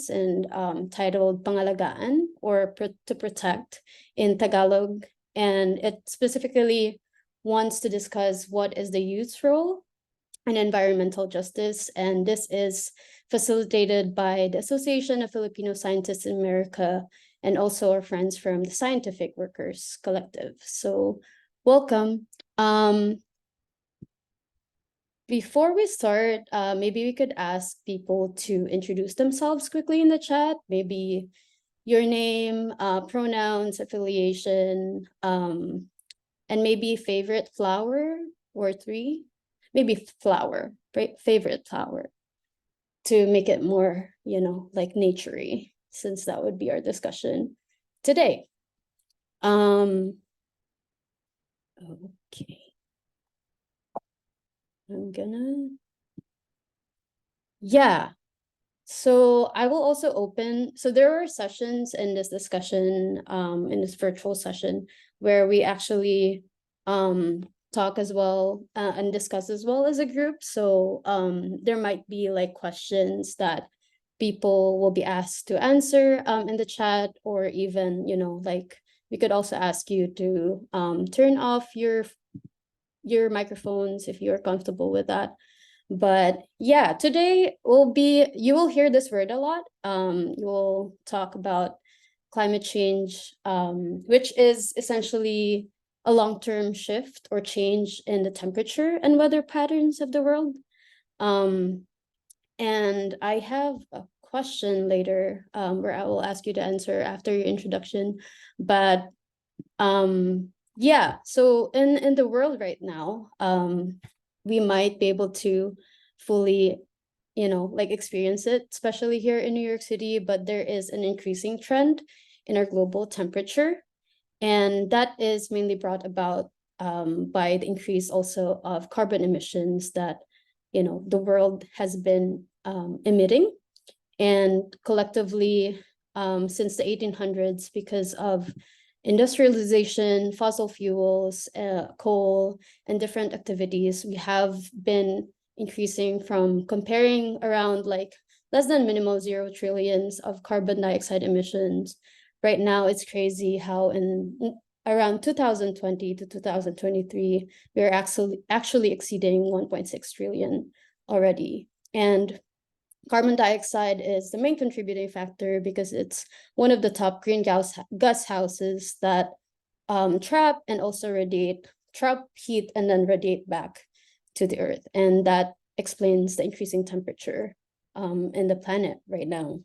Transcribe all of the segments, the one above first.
science and titled Pangalagaan, or to protect in Tagalog. And it specifically wants to discuss what is the youth's role in environmental justice. And this is facilitated by the Association of Filipino Scientists in America and also our friends from the Scientific Workers Collective. So welcome. Before we start, maybe we could ask people to introduce themselves quickly in the chat. Maybe your name, pronouns, affiliation, and maybe favorite flower or three. Maybe flower, right? Favorite flower, to make it more, like naturey, since that would be our discussion today. Okay. So I will also open, so there are sessions in this discussion, in this virtual session, where we actually talk as well and discuss as well as a group. So there might be like questions that people will be asked to answer in the chat, or even, like we could also ask you to turn off your microphones if you're comfortable with that. But yeah, today you will hear this word a lot. You'll talk about climate change, which is essentially a long-term shift or change in the temperature and weather patterns of the world. And I have a question later where I will ask you to answer after your introduction. But yeah, so in the world right now, we might be able to fully, like experience it, especially here in New York City, but there is an increasing trend in our global temperature. And that is mainly brought about by the increase also of carbon emissions that, the world has been emitting. And collectively, since the 1800s, because of industrialization, fossil fuels, coal, and different activities, we have been increasing from comparing around like less than minimal 0 trillions of carbon dioxide emissions. Right now, it's crazy how in around 2020 to 2023, we're actually exceeding 1.6 trillion already. And carbon dioxide is the main contributing factor because it's one of the top greenhouse gases that trap and also trap heat and then radiate back to the earth. And that explains the increasing temperature in the planet right now.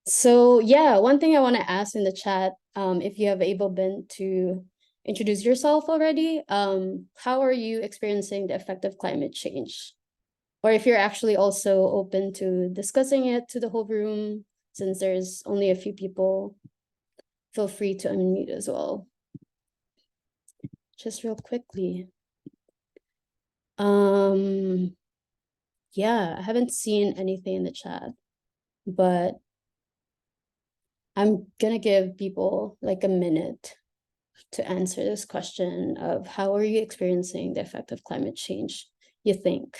So yeah, one thing I want to ask in the chat, if you have been to introduce yourself already, how are you experiencing the effect of climate change? Or if you're actually also open to discussing it to the whole room, since there's only a few people, feel free to unmute as well. Just real quickly. Yeah, I haven't seen anything in the chat, but I'm gonna give people like a minute to answer this question of how are you experiencing the effect of climate change, you think?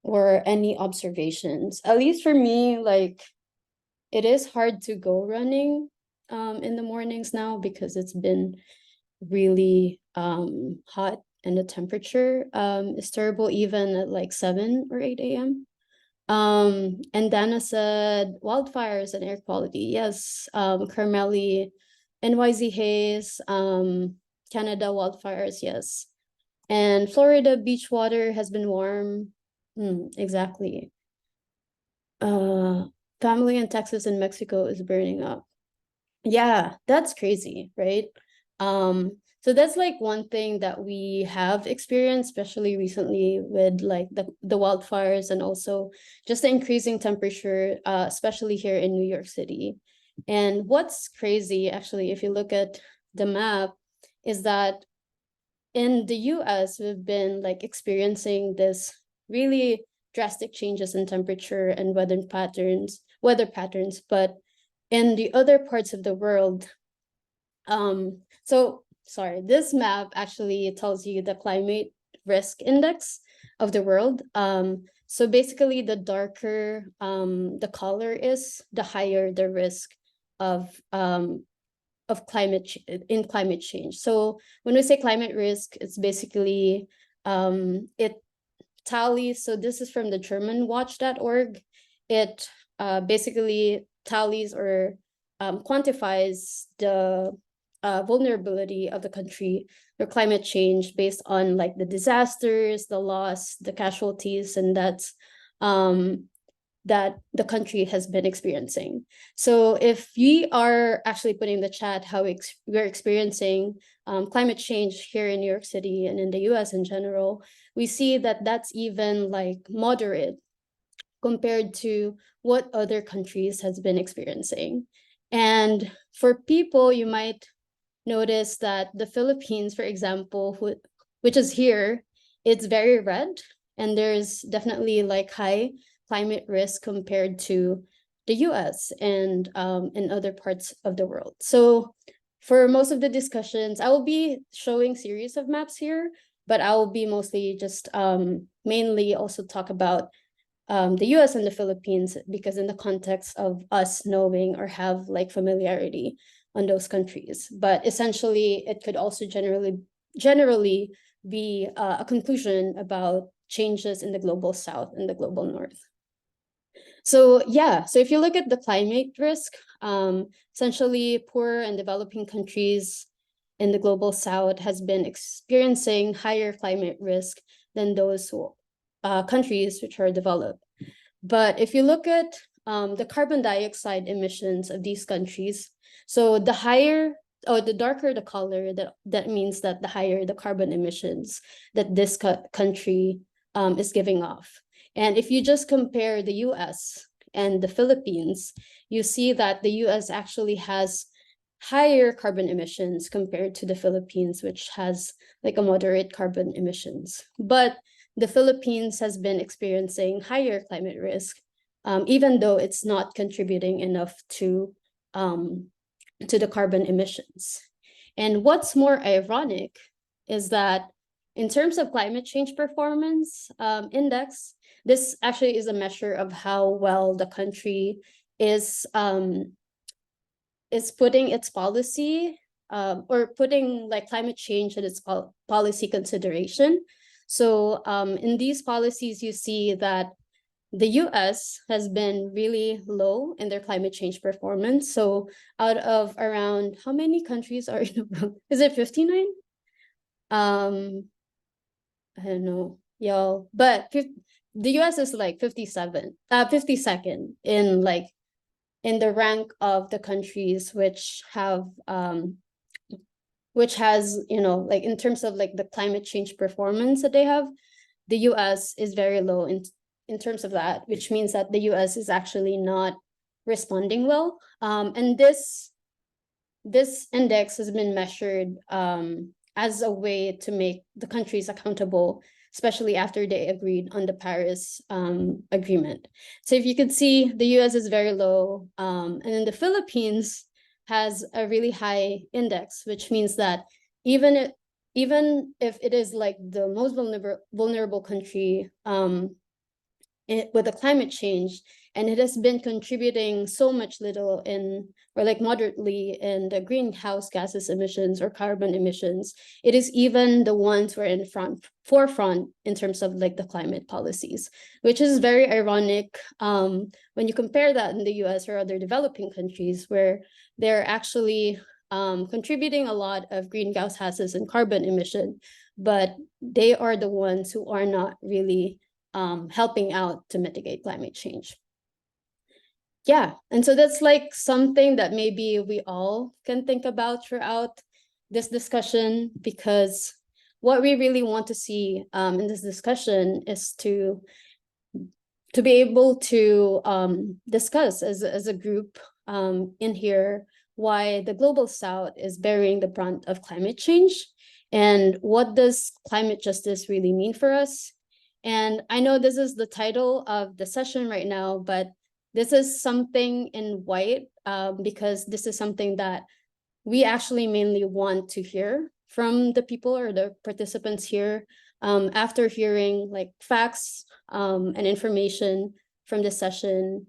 Or any observations? At least for me, like it is hard to go running in the mornings now because it's been really hot and the temperature is terrible even at like 7 or 8 a.m. And Dana said wildfires and air quality. Yes, Carmeli, NYZ haze, Canada wildfires, yes. And Florida beach water has been warm. Exactly. Family in Texas and Mexico is burning up. Yeah, that's crazy, right? So that's like one thing that we have experienced, especially recently with like the wildfires and also just the increasing temperature, especially here in New York City. And what's crazy, actually, if you look at the map, is that in the US, we've been like experiencing this really drastic changes in temperature and weather patterns, but in the other parts of the world, so sorry, this map actually tells you the climate risk index of the world. So basically, the darker the color is, the higher the risk of climate in climate change. So when we say climate risk, it's basically it tallies. So this is from the German watch.org. It basically tallies or quantifies the vulnerability of the country for climate change based on like the disasters, the loss, the casualties, and that's that the country has been experiencing. So if we are actually putting in the chat how we're experiencing climate change here in New York City and in the US in general, we see that that's even like moderate compared to what other countries has been experiencing. And for people, you might notice that the Philippines, for example, which is here, it's very red, and there's definitely like high climate risk compared to the US and in other parts of the world. So for most of the discussions, I will be showing series of maps here, but I will be mostly just mainly also talk about the US and the Philippines, because in the context of us knowing or have like familiarity on those countries. But essentially, it could also generally be a conclusion about changes in the global south and the global north. So yeah, so if you look at the climate risk, essentially poor and developing countries in the global south has been experiencing higher climate risk than those countries which are developed. But if you look at the carbon dioxide emissions of these countries, so the higher or the darker the color, that means that the higher the carbon emissions that this country is giving off. And if you just compare the US and the Philippines, you see that the US actually has higher carbon emissions compared to the Philippines, which has like a moderate carbon emissions. But the Philippines has been experiencing higher climate risk, even though it's not contributing enough to the carbon emissions. And what's more ironic is that in terms of climate change performance index, this actually is a measure of how well the country is putting its policy or putting like climate change in its policy consideration. So in these policies, you see that the US has been really low in their climate change performance. So out of around, how many countries are in the world? Is it 59? I don't know, y'all, but the US is like 52nd in like in the rank of the countries which have which has, you know, like in terms of like the climate change performance that they have, the US is very low in terms of that, which means that the US is actually not responding well. And this index has been measured as a way to make the countries accountable, especially after they agreed on the Paris Agreement. So if you could see, the US is very low, and then the Philippines has a really high index, which means that even if it is like the most vulnerable country with the climate change, and it has been contributing so much little in, or like moderately in the greenhouse gases emissions or carbon emissions, it is even the ones who are in forefront in terms of like the climate policies, which is very ironic when you compare that in the US or other developing countries where they're actually contributing a lot of greenhouse gases and carbon emission, but they are the ones who are not really helping out to mitigate climate change. Yeah, and so that's like something that maybe we all can think about throughout this discussion, because what we really want to see in this discussion is to be able to discuss as a group in here why the global south is bearing the brunt of climate change, and what does climate justice really mean for us. And I know this is the title of the session right now, but this is something in white because this is something that we actually mainly want to hear from the people or the participants here, after hearing like facts and information from this session,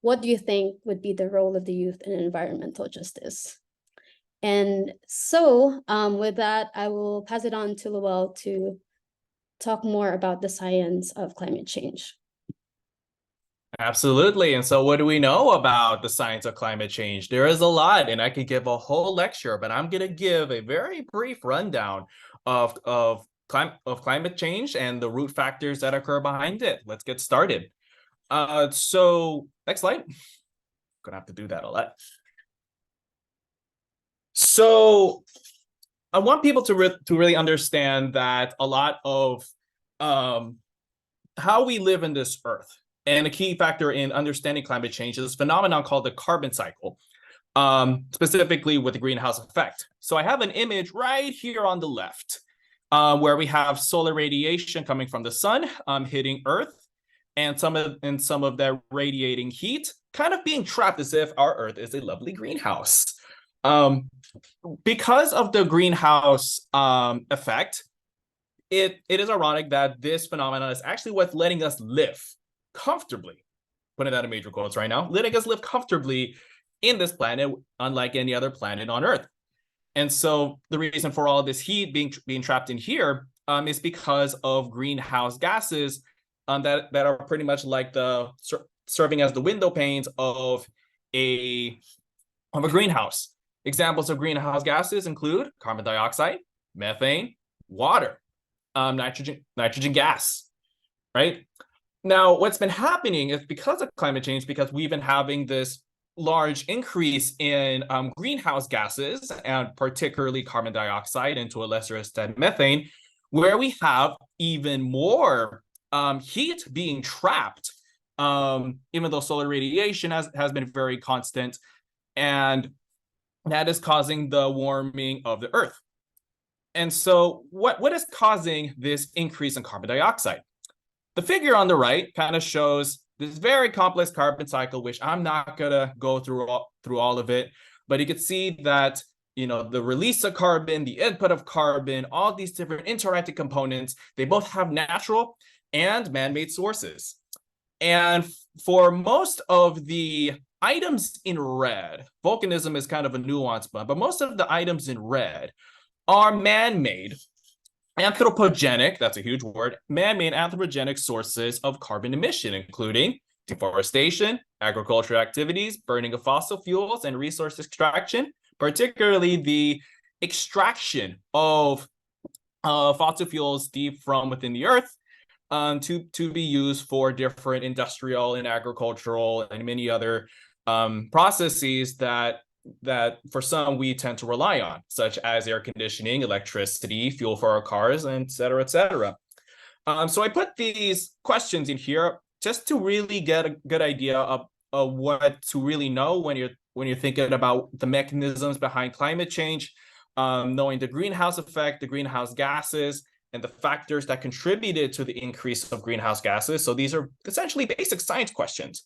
what do you think would be the role of the youth in environmental justice? And so with that, I will pass it on to Lowell to talk more about the science of climate change. Absolutely. And so what do we know about the science of climate change? There is a lot, and I could give a whole lecture, but I'm going to give a very brief rundown of climate change and the root factors that occur behind it. Let's get started. So next slide. Gonna have to do that a lot. So I want people to really understand that a lot of how we live in this earth, and a key factor in understanding climate change is this phenomenon called the carbon cycle, specifically with the greenhouse effect. So I have an image right here on the left where we have solar radiation coming from the sun hitting Earth, and some of that radiating heat kind of being trapped as if our Earth is a lovely greenhouse. Because of the greenhouse effect, it is ironic that this phenomenon is actually what's letting us live comfortably, putting that in major quotes right now, letting us live comfortably in this planet, unlike any other planet on Earth. And so the reason for all of this heat being trapped in here is because of greenhouse gases that are pretty much like serving as the window panes of a greenhouse. Examples of greenhouse gases include carbon dioxide, methane, water, nitrogen gas, right? Now, what's been happening is because of climate change, because we've been having this large increase in greenhouse gases, and particularly carbon dioxide, and to a lesser extent methane, where we have even more heat being trapped, even though solar radiation has been very constant, and that is causing the warming of the Earth. And so what is causing this increase in carbon dioxide? The figure on the right kind of shows this very complex carbon cycle, which I'm not gonna go through all of it, but you can see that, you know, the release of carbon, the input of carbon, all these different interacting components, they both have natural and man-made sources. And for most of the items in red, volcanism is kind of a nuanced one, but most of the items in red are man-made, anthropogenic, that's a huge word, man-made anthropogenic sources of carbon emission, including deforestation, agricultural activities, burning of fossil fuels, and resource extraction, particularly the extraction of fossil fuels deep from within the earth to be used for different industrial and agricultural and many other processes that for some we tend to rely on, such as air conditioning, electricity, fuel for our cars, and et cetera, et cetera. So I put these questions in here just to really get a good idea of what to really know when you're thinking about the mechanisms behind climate change, knowing the greenhouse effect, the greenhouse gases, and the factors that contributed to the increase of greenhouse gases. So these are essentially basic science questions.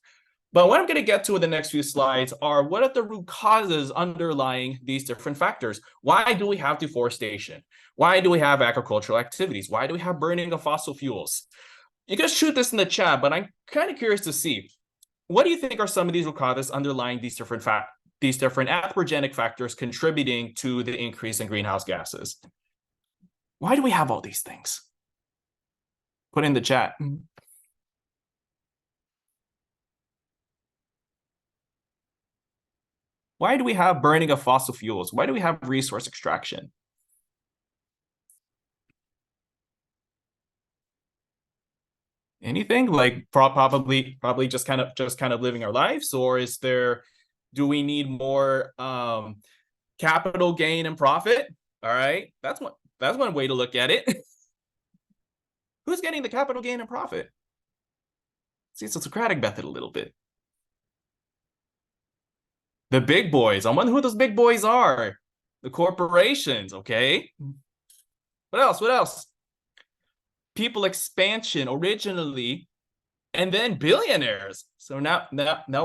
But what I'm going to get to in the next few slides are what are the root causes underlying these different factors? Why do we have deforestation? Why do we have agricultural activities? Why do we have burning of fossil fuels? You can shoot this in the chat, but I'm kind of curious to see, what do you think are some of these root causes underlying these different anthropogenic factors contributing to the increase in greenhouse gases? Why do we have all these things? Put in the chat. Why do we have burning of fossil fuels? Why do we have resource extraction? Anything? Like probably just kind of living our lives, or do we need more capital gain and profit? All right, that's one way to look at it. Who's getting the capital gain and profit? See, it's a Socratic method a little bit. The big boys. I wonder who those big boys are. The corporations, okay? What else? People expansion originally, and then billionaires. So now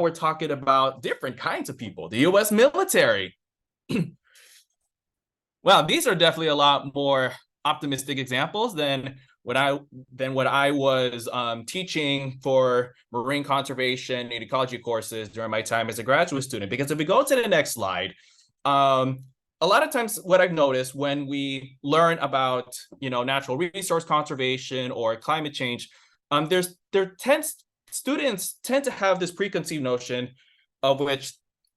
we're talking about different kinds of people. The US military. Well, these are definitely a lot more optimistic examples than what I was teaching for marine conservation and ecology courses during my time as a graduate student. Because if we go to the next slide, a lot of times what I've noticed when we learn about natural resource conservation or climate change, students tend to have this preconceived notion of which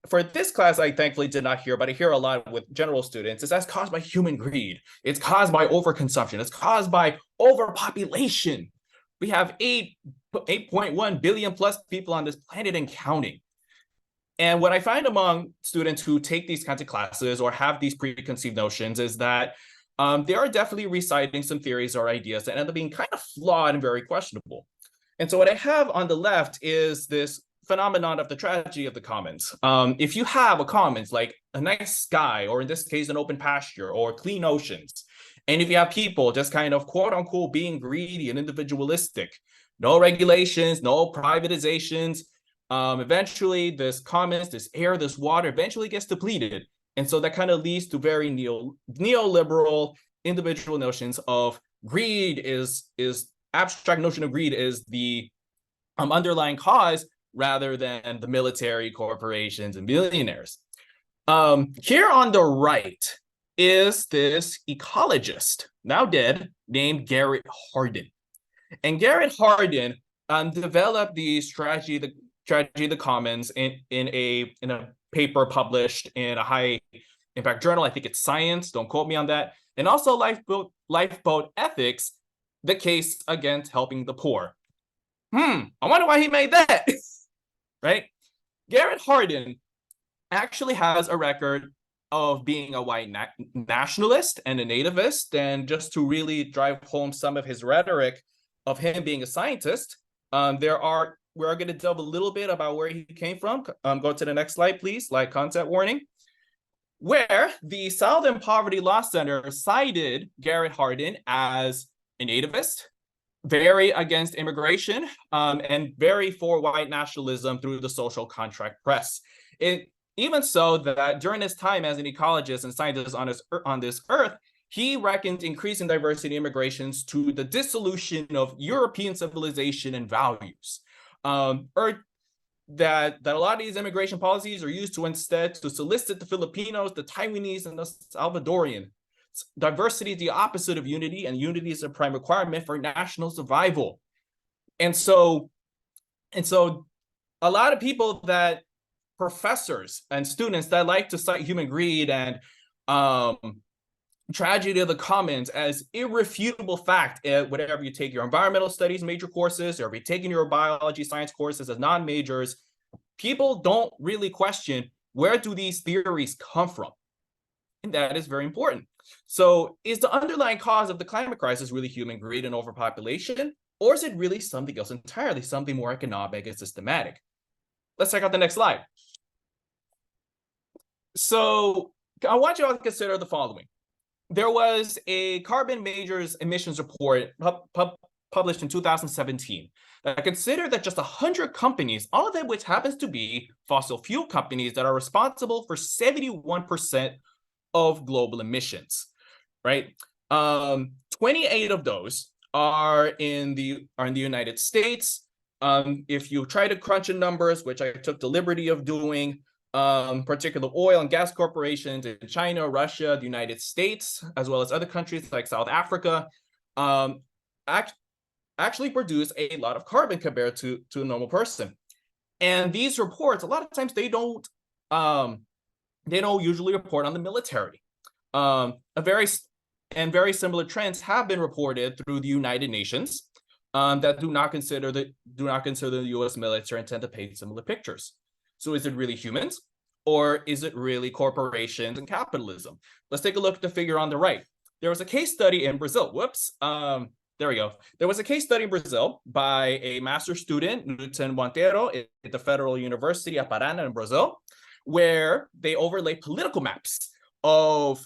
for this class, I thankfully did not hear, but I hear a lot with general students, is that's caused by human greed. It's caused by overconsumption. It's caused by overpopulation. We have 8.1 billion plus people on this planet and counting. And what I find among students who take these kinds of classes or have these preconceived notions is that they are definitely reciting some theories or ideas that end up being kind of flawed and very questionable. And so what I have on the left is this phenomenon of the tragedy of the commons. If you have a commons like a nice sky, or in this case, an open pasture or clean oceans, and if you have people just kind of quote unquote being greedy and individualistic, no regulations, no privatizations, eventually this commons, this air, this water eventually gets depleted. And so that kind of leads to very neoliberal individual notions of greed is abstract notion of greed is the underlying cause rather than the military, corporations, and billionaires. Here on the right is this ecologist, now dead, named Garrett Hardin. And Garrett Hardin developed the strategy of the commons in a paper published in a high impact journal. I think it's Science, don't quote me on that. And also Lifeboat Ethics, the case against helping the poor. I wonder why he made that. Right? Garrett Hardin actually has a record of being a white nationalist and a nativist. And just to really drive home some of his rhetoric of him being a scientist, we're going to delve a little bit about where he came from. Go to the next slide, please. Slide content warning. Where the Southern Poverty Law Center cited Garrett Hardin as a nativist, very against immigration, and very for white nationalism through the social contract press. Even so that during his time as an ecologist and scientist on this earth, he reckoned increasing diversity immigrations to the dissolution of European civilization and values. Or that a lot of these immigration policies are used to instead to solicit the Filipinos, the Taiwanese, and the Salvadorian. Diversity is the opposite of unity, and unity is a prime requirement for national survival. And so a lot of people, that professors and students that like to cite human greed and tragedy of the commons as irrefutable fact, whatever you take your environmental studies major courses, or if you're taking your biology science courses as non-majors, people don't really question where do these theories come from. And that is very important. So is the underlying cause of the climate crisis really human greed and overpopulation? Or is it really something else entirely, something more economic and systematic? Let's check out the next slide. So I want you all to consider the following. There was a carbon majors emissions report published in 2017 that considered that just 100 companies, all of them which happens to be fossil fuel companies, that are responsible for 71% of global emissions, right? 28 of those are in the United States. If you try to crunch the numbers, which I took the liberty of doing, particular oil and gas corporations in China, Russia, the United States, as well as other countries like South Africa, actually produce a lot of carbon compared to a normal person. And these reports, a lot of times they don't usually report on the military. Very similar trends have been reported through the United Nations that do not consider the U.S. military and tend to paint similar pictures. So is it really humans, or is it really corporations and capitalism? Let's take a look at the figure on the right. There was a case study in Brazil. There we go. There was a case study in Brazil by a master's student, Newton Monteiro, at the Federal University of Paraná in Brazil, where they overlaid political maps of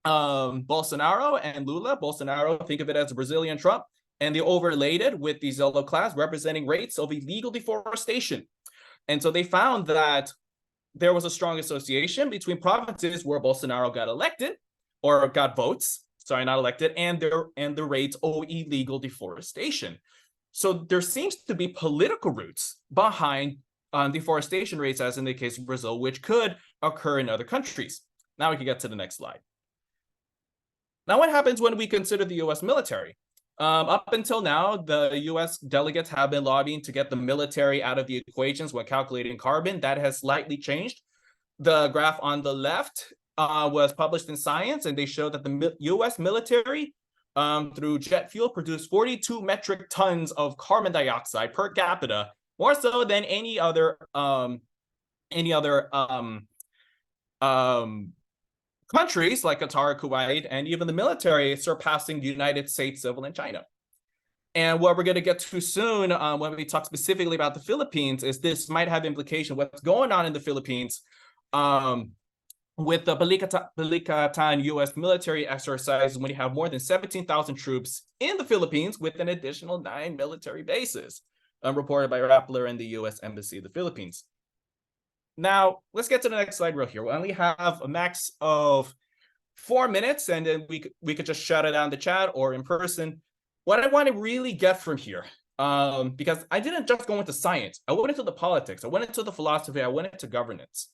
Bolsonaro and Lula. Bolsonaro, think of it as a Brazilian Trump, and they overlaid it with these yellow class representing rates of illegal deforestation. And so they found that there was a strong association between provinces where Bolsonaro got elected or got votes, sorry, not elected, and the rates owe illegal deforestation. So there seems to be political roots behind deforestation rates, as in the case of Brazil, which could occur in other countries. Now we can get to the next slide. Now, what happens when we consider the US military? Up until now, the US delegates have been lobbying to get the military out of the equations when calculating carbon. That has slightly changed. The graph on the left was published in Science, and they showed that the US military, through jet fuel, produced 42 metric tons of carbon dioxide per capita, more so than any other countries like Qatar, Kuwait, and even the military, surpassing the United States civil and China. And what we're going to get to soon when we talk specifically about the Philippines is this might have implication what's going on in the Philippines with the Balikatan U.S. military exercise, when you have more than 17,000 troops in the Philippines with an additional 9 military bases, reported by Rappler and the U.S. Embassy of the Philippines. Now, let's get to the next slide real here. We only have a max of 4 minutes, and then we could just shout it out in the chat or in person. What I want to really get from here, because I didn't just go into science. I went into the politics. I went into the philosophy. I went into governance.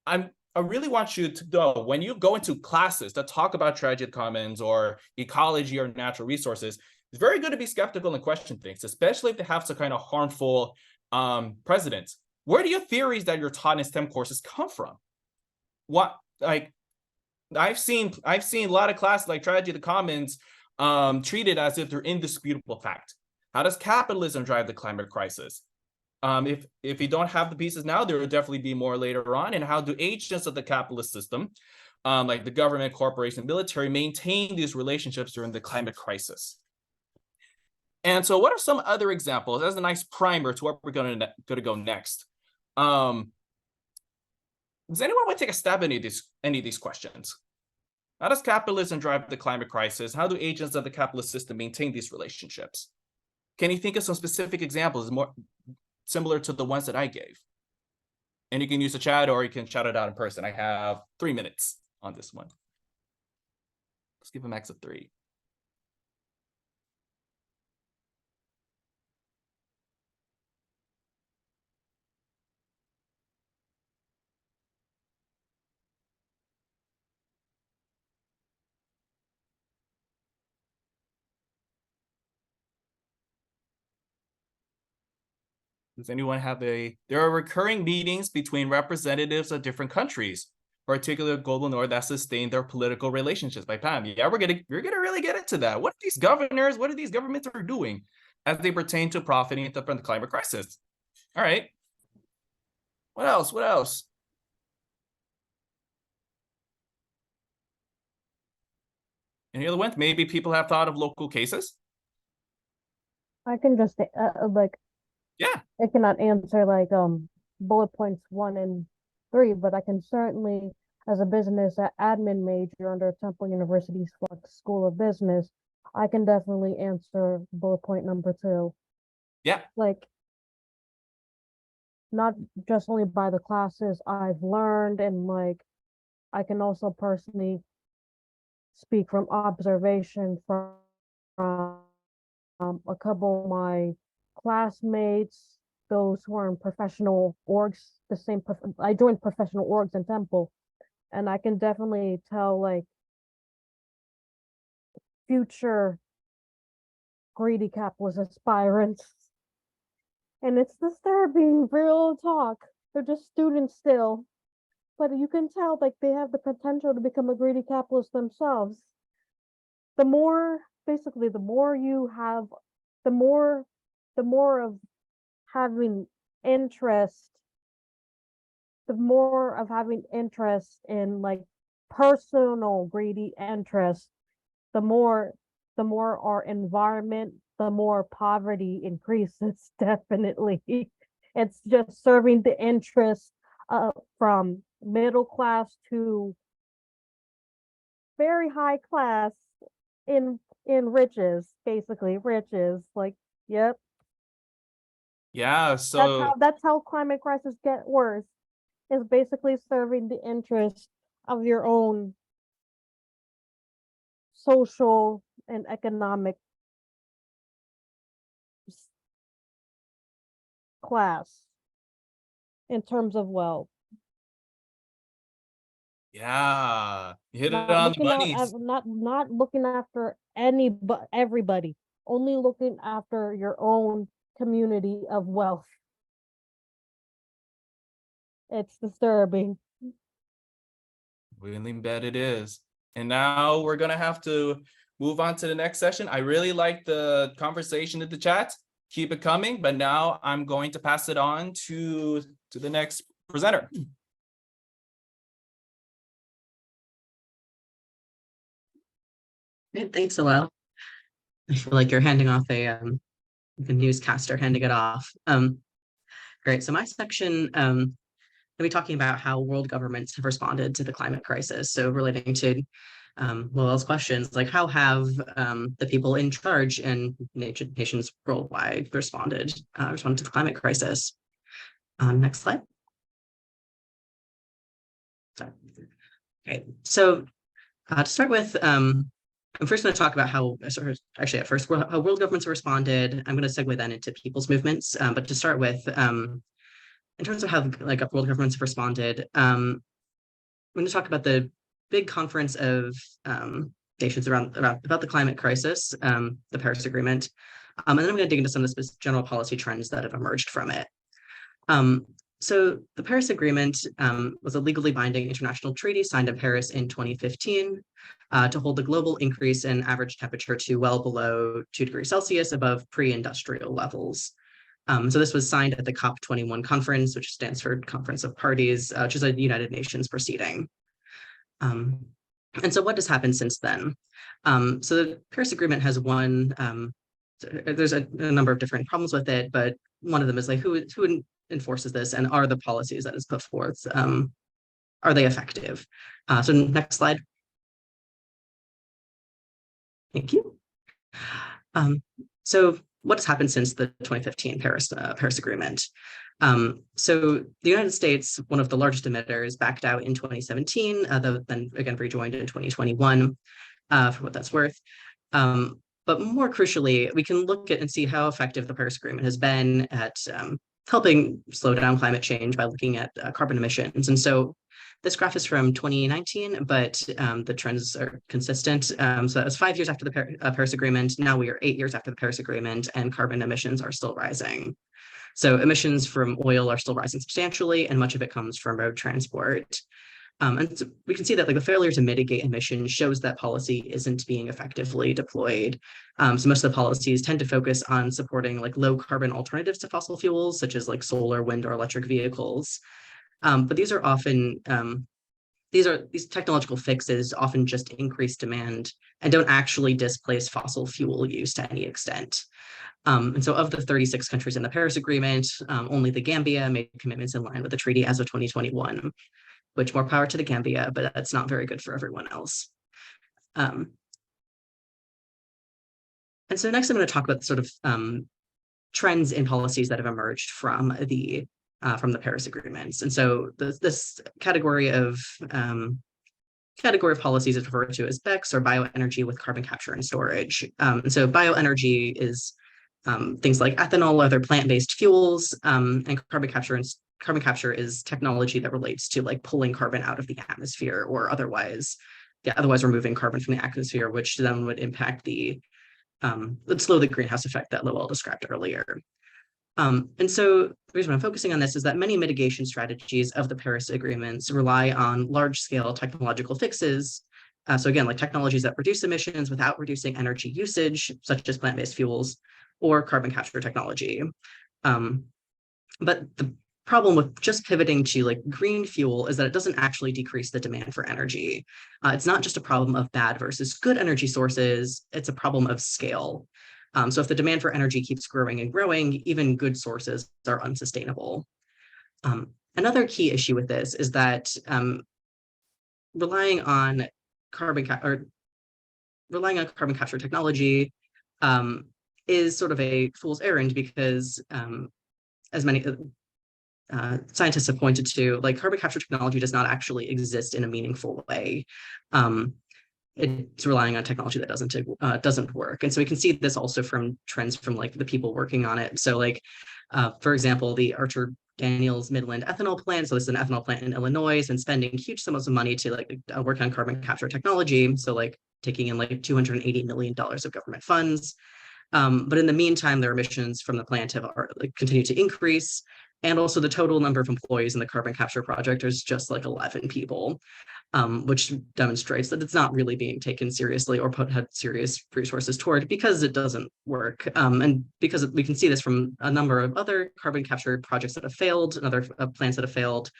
I really want you to know, when you go into classes that talk about tragedy commons or ecology or natural resources, it's very good to be skeptical and question things, especially if they have some kind of harmful precedents. Where do your theories that you're taught in STEM courses come from? What, like, I've seen a lot of classes like tragedy of the commons treated as if they're indisputable fact. How does capitalism drive the climate crisis? If you don't have the pieces now, there will definitely be more later on. And how do agents of the capitalist system, like the government, corporation, military, maintain these relationships during the climate crisis? And so what are some other examples? That's a nice primer to what we're going to go next. Does anyone want to take a stab at any of these questions? How does capitalism drive the climate crisis? How do agents of the capitalist system maintain these relationships? Can you think of some specific examples more similar to the ones that I gave? And you can use the chat, or you can shout it out in person. I have 3 minutes on this one. Let's give a max of 3. Does anyone have there are recurring meetings between representatives of different countries, particularly the global north, that sustain their political relationships. By Pam, yeah, we're gonna really get into that. What are these governors, what are these governments are doing as they pertain to profiting from the climate crisis? All right. What else? What else? Any other ones? Maybe people have thought of local cases. I can just Yeah. I cannot answer bullet points 1 and 3, but I can certainly, as a business admin major under Temple University's Flex School of Business, I can definitely answer bullet point number 2. Yeah. Like, not just only by the classes I've learned, and I can also personally speak from observation from a couple of my classmates, those who are in professional orgs, I joined professional orgs in Temple, and I can definitely tell future greedy capitalist aspirants. And it's disturbing, real talk. They're just students still. But you can tell they have the potential to become a greedy capitalist themselves. The more you have, the more of having interest, in personal greedy interest, the more our environment, the more poverty increases. Definitely. It's just serving the interest from middle class to very high class in riches, basically riches. Yep. Yeah, so that's how climate crisis get worse. Is basically serving the interest of your own social and economic class in terms of wealth. Yeah, you hit it Not on the looking out money. not looking after but everybody, only looking after your own community of wealth. It's disturbing. Really bet it is. And now we're gonna have to move on to the next session. I really like the conversation in the chat. Keep it coming, but now I'm going to pass it on to the next presenter. Great, thanks a lot. I feel like you're handing off a newscaster handing it off. Great. So my section, I'll be talking about how world governments have responded to the climate crisis. So relating to those questions like how have the people in charge in nations worldwide responded to the climate crisis. Next slide. Sorry. Okay, so to start with, I'm first going to talk about how world governments have responded. I'm going to segue then into people's movements. But to start with, in terms of how world governments have responded, I'm going to talk about the big conference of nations about the climate crisis, the Paris Agreement, and then I'm going to dig into some of the general policy trends that have emerged from it. So the Paris Agreement was a legally binding international treaty signed in Paris in 2015 to hold the global increase in average temperature to well below 2 degrees Celsius above pre-industrial levels. So this was signed at the COP21 conference, which stands for Conference of Parties, which is a United Nations proceeding. And so what has happened since then? So the Paris Agreement has there's a number of different problems with it, but one of them is who enforces this, and are the policies that is put forth, are they effective? So next slide. Thank you. So what's happened since the 2015 Paris Agreement? So the United States, one of the largest emitters, backed out in 2017, though then again rejoined in 2021, for what that's worth. But more crucially, we can look at and see how effective the Paris Agreement has been at helping slow down climate change by looking at carbon emissions. And so this graph is from 2019, but the trends are consistent. So that was 5 years after the Paris Agreement. Now we are 8 years after the Paris Agreement, and carbon emissions are still rising. So emissions from oil are still rising substantially, and much of it comes from road transport. And so we can see that the failure to mitigate emissions shows that policy isn't being effectively deployed. So most of the policies tend to focus on supporting low carbon alternatives to fossil fuels, such as solar, wind, or electric vehicles. But these are often these technological fixes often just increase demand and don't actually displace fossil fuel use to any extent. And so of the 36 countries in the Paris Agreement, only the Gambia made commitments in line with the treaty as of 2021, which more power to the Gambia, but that's not very good for everyone else. And so next I'm going to talk about sort of trends in policies that have emerged from the Paris Agreements. And so this category of policies is referred to as BECCS, or bioenergy with carbon capture and storage. And so bioenergy is things like ethanol, other plant-based fuels, and carbon capture is technology that relates to pulling carbon out of the atmosphere or otherwise removing carbon from the atmosphere, which then would impact would slow the greenhouse effect that Lowell described earlier. And so the reason I'm focusing on this is that many mitigation strategies of the Paris Agreements rely on large-scale technological fixes. So again, technologies that reduce emissions without reducing energy usage, such as plant-based fuels or carbon capture technology. But the problem with just pivoting to green fuel is that it doesn't actually decrease the demand for energy. It's not just a problem of bad versus good energy sources, it's a problem of scale. So if the demand for energy keeps growing and growing, even good sources are unsustainable. Another key issue with this is that relying on carbon capture technology is sort of a fool's errand, because as many scientists have pointed to, carbon capture technology does not actually exist in a meaningful way. it's relying on technology that doesn't work. And so we can see this also from trends from like the people working on it. So like, for example, the Archer Daniels Midland ethanol plant. So this is an ethanol plant in Illinois and spending huge sums of money to like work on carbon capture technology. So like taking in like $280 million of government funds. But in the meantime, their emissions from the plant have continued to increase. And also the total number of employees in the carbon capture project is just like 11 people, which demonstrates that it's not really being taken seriously or had serious resources toward, because it doesn't work. And because we can see this from a number of other carbon capture projects that have failed, and other plants that have failed.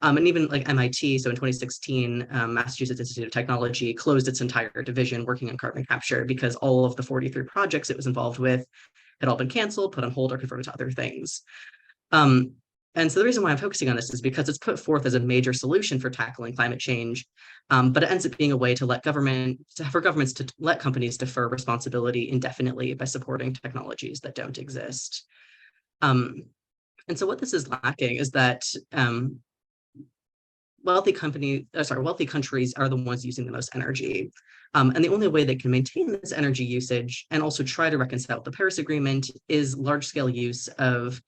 And even like MIT, so in 2016, Massachusetts Institute of Technology closed its entire division working on carbon capture because all of the 43 projects it was involved with had all been canceled, put on hold, or converted to other things. And so the reason why I'm focusing on this is because it's put forth as a major solution for tackling climate change, but it ends up being a way to let for governments to let companies defer responsibility indefinitely by supporting technologies that don't exist. And so what this is lacking is that wealthy countries are the ones using the most energy. And the only way they can maintain this energy usage and also try to reconcile the Paris Agreement is large-scale use of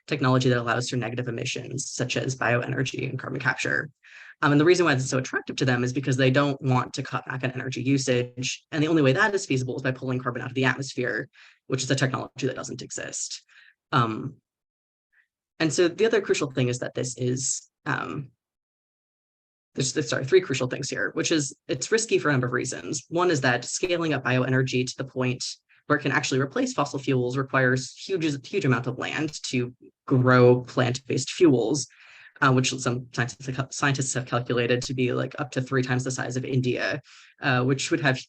technology that allows for negative emissions, such as bioenergy and carbon capture. And the reason why it's so attractive to them is because they don't want to cut back on energy usage. And the only way that is feasible is by pulling carbon out of the atmosphere, which is a technology that doesn't exist. And so the other crucial thing is that this is, there's three crucial things here, which is it's risky for a number of reasons. One is that scaling up bioenergy to the point where it can actually replace fossil fuels requires huge amount of land to grow plant-based fuels, which some scientists have calculated to be like up to 3 times the size of India, which would have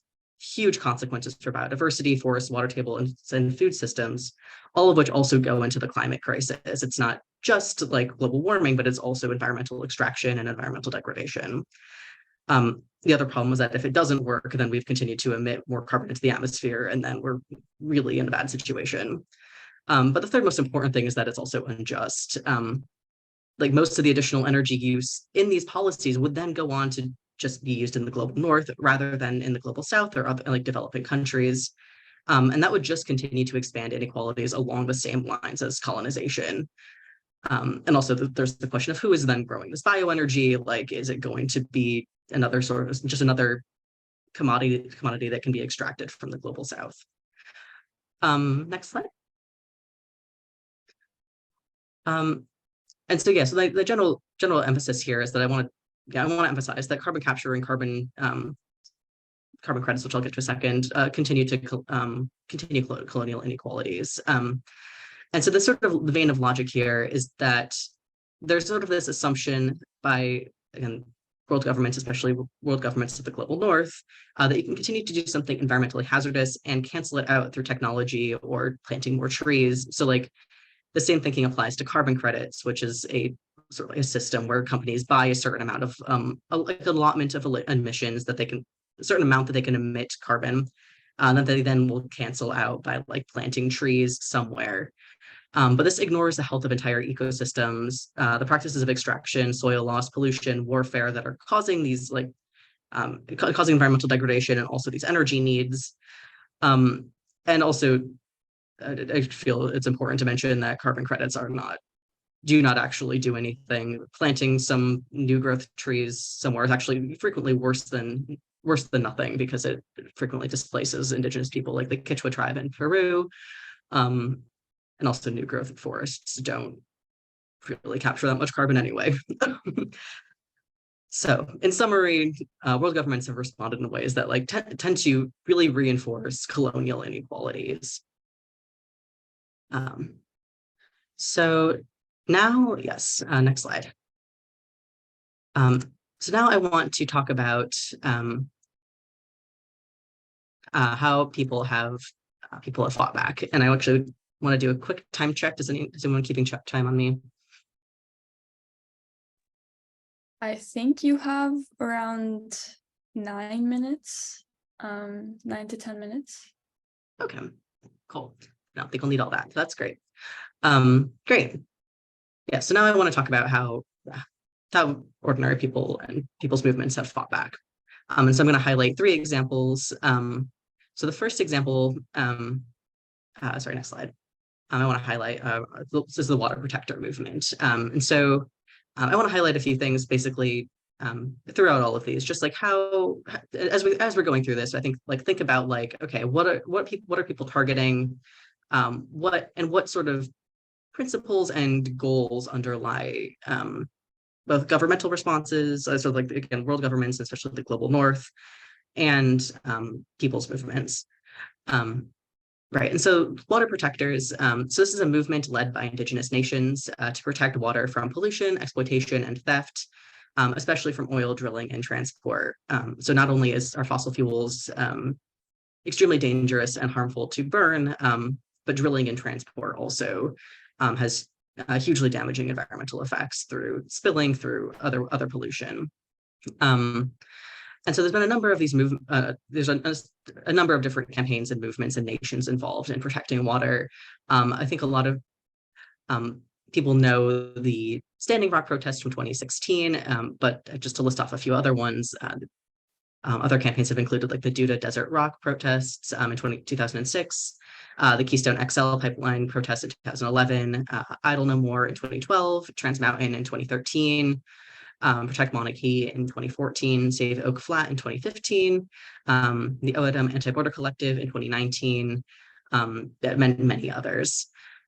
huge consequences for biodiversity, forests, water table, and food systems, all of which also go into the climate crisis. It's not just like global warming, but it's also environmental extraction and environmental degradation. The other problem is that if it doesn't work, then we've continued to emit more carbon into the atmosphere, and then we're really in a bad situation. But the third most important thing is that it's also unjust. Like most of the additional energy use in these policies would then go on to just be used in the global north rather than in the global south or up in like developing countries. And that would just continue to expand inequalities along the same lines as colonization. And also there's the question of who is then growing this bioenergy. Like, is it going to be another sort of just another commodity that can be extracted from the global south? Next slide. And so, yeah, so the general emphasis here is that I want to emphasize that carbon capture and carbon credits, which I'll get to a second, continue colonial inequalities. And so the sort of the vein of logic here is that there's sort of this assumption by, again, world governments, especially world governments of the global north, that you can continue to do something environmentally hazardous and cancel it out through technology or planting more trees. So like the same thinking applies to carbon credits, which is a sort of a system where companies buy a certain amount of like allotment of emissions that they can, a certain amount that they can emit carbon, that they then will cancel out by like planting trees somewhere. But this ignores the health of entire ecosystems, the practices of extraction, soil loss, pollution, warfare that are causing these like causing environmental degradation and also these energy needs. And also, I feel it's important to mention that carbon credits do not actually do anything. Planting some new growth trees somewhere is actually frequently worse than nothing, because it frequently displaces indigenous people like the Quechua tribe in Peru. And also new growth forests don't really capture that much carbon anyway. So in summary, world governments have responded in ways that like tend to really reinforce colonial inequalities. So now, yes, next slide. So now I want to talk about how people have fought back, and I actually want to do a quick time check. Is anyone keeping time on me? I think you have around 9 minutes, 9 to 10 minutes. Okay, cool. I don't think I'll need all that. That's great. Great. Yeah, so now I want to talk about how ordinary people and people's movements have fought back. And so I'm going to highlight 3 examples. So the first example, sorry, next slide. I want to highlight, this is the water protector movement. And so I want to highlight a few things basically throughout all of these, just like how, as we're going through this, I think think about okay, what are people targeting? What sort of principles and goals underlie both governmental responses, so again, world governments, especially the global north, and people's movements. Right, and so water protectors, so this is a movement led by Indigenous nations to protect water from pollution, exploitation, and theft, especially from oil drilling and transport. So not only are fossil fuels extremely dangerous and harmful to burn, but drilling and transport also has hugely damaging environmental effects through spilling, through other pollution. And so there's been a number of these there's a number of different campaigns and movements and nations involved in protecting water. I think a lot of people know the Standing Rock protests from 2016, but just to list off a few other ones, other campaigns have included the Duda Desert Rock protests in 2006, the Keystone XL pipeline protests in 2011, Idle No More in 2012, Trans Mountain in 2013, Protect Mauna Kea in 2014, Save Oak Flat in 2015, the OEDM Anti-Border Collective in 2019, many others.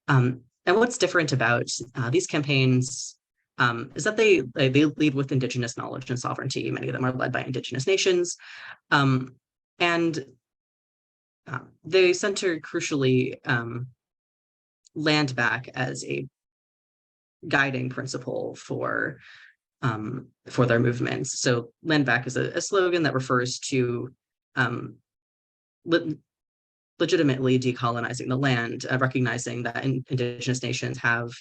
And what's different about these campaigns is that they lead with Indigenous knowledge and sovereignty. Many of them are led by Indigenous nations. And they center, crucially, land back as a guiding principle for their movements. So land back is a slogan that refers to legitimately decolonizing the land, recognizing that Indigenous nations have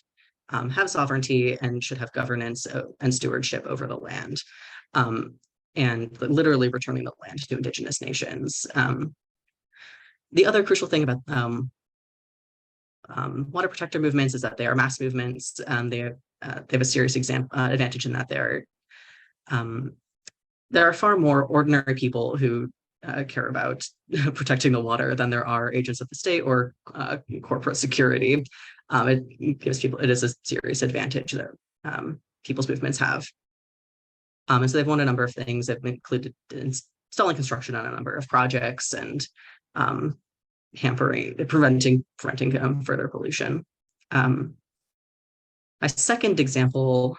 sovereignty and should have governance and stewardship over the land, and literally returning the land to Indigenous nations. The other crucial thing about water protector movements is that they are mass movements. They have a serious advantage in that there are far more ordinary people who care about protecting the water than there are agents of the state or corporate security. It is a serious advantage that people's movements have. And so they've won a number of things. They've included installing construction on a number of projects and preventing further pollution. My second example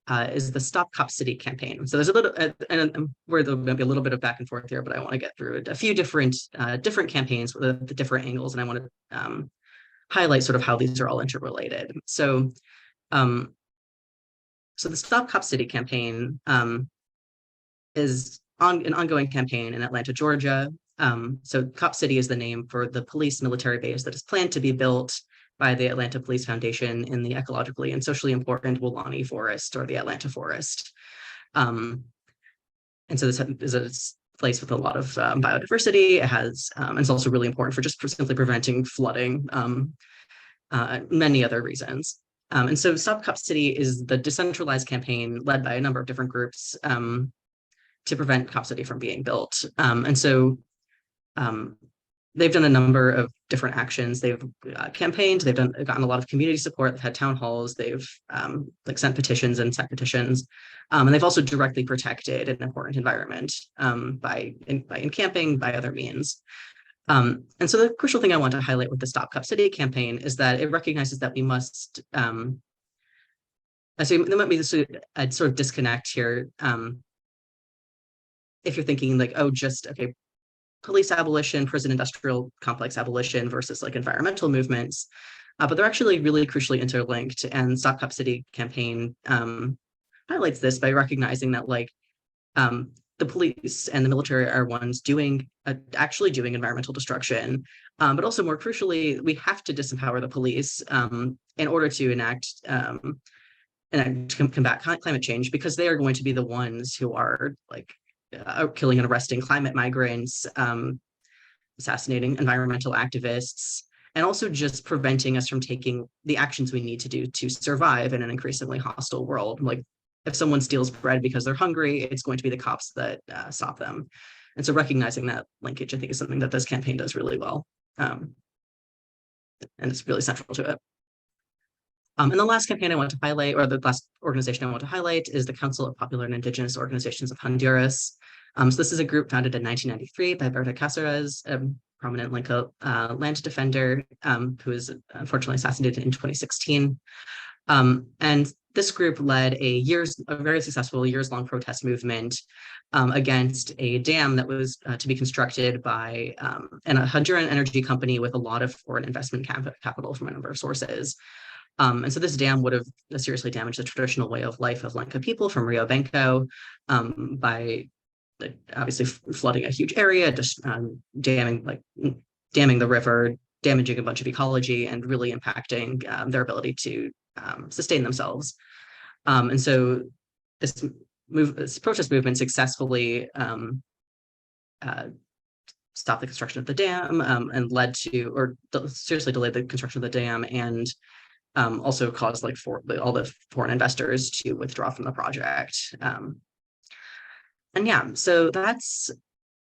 is the Stop Cop City campaign. So there's a little, and where there'll be a little bit of back and forth here, but I want to get through a few different campaigns with the different angles, and I want to highlight sort of how these are all interrelated. So, so the Stop Cop City campaign is an ongoing campaign in Atlanta, Georgia. So Cop City is the name for the police military base that is planned to be built by the Atlanta Police Foundation in the ecologically and socially important Woolani Forest, or the Atlanta Forest. And so this is a place with a lot of biodiversity. It has, and it's also really important for simply preventing flooding, many other reasons. And so Stop Cop City is the decentralized campaign led by a number of different groups to prevent Cop City from being built. And so they've done a number of different actions. They've campaigned, they've gotten a lot of community support, they've had town halls, they've sent petitions and sent petitions. And they've also directly protected an important environment by encamping, by other means. And so the crucial thing I want to highlight with the Stop Cop City campaign is that it recognizes that we must, so there might be a sort of disconnect here. If you're thinking okay, police abolition, prison industrial complex abolition versus environmental movements, but they're actually really crucially interlinked. And Stop Cop City campaign highlights this by recognizing that the police and the military are ones actually doing environmental destruction, but also more crucially, we have to disempower the police in order to combat climate change, because they are going to be the ones who are killing and arresting climate migrants, assassinating environmental activists, and also just preventing us from taking the actions we need to do to survive in an increasingly hostile world. if someone steals bread because they're hungry, it's going to be the cops that stop them. And so recognizing that linkage, I think, is something that this campaign does really well. And it's really central to it. And the last campaign I want to highlight, or the last organization I want to highlight, is the Council of Popular and Indigenous Organizations of Honduras. So this is a group founded in 1993 by Berta Cáceres, a prominent land defender who was unfortunately assassinated in 2016. And this group led a very successful years-long protest movement against a dam that was to be constructed by a Honduran energy company with a lot of foreign investment capital from a number of sources. And so this dam would have seriously damaged the traditional way of life of Lenca people from Rio Benco by obviously flooding a huge area, just damming the river, damaging a bunch of ecology, and really impacting their ability to sustain themselves. And so this protest movement successfully stopped the construction of the dam and led to, or seriously delayed the construction of the dam, and also caused all the foreign investors to withdraw from the project. And yeah, so that's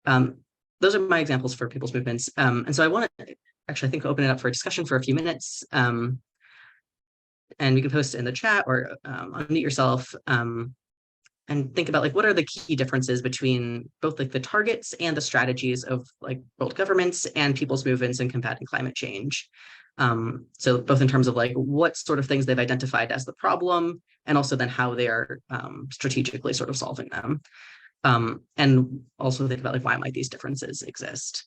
those are my examples for people's movements. And so I want to actually, I think, open it up for a discussion for a few minutes. And we can post it in the chat or unmute yourself and think about what are the key differences between both the targets and the strategies of both governments and people's movements in combating climate change. So both in terms of what sort of things they've identified as the problem, and also then how they are strategically sort of solving them. And also think about why might these differences exist.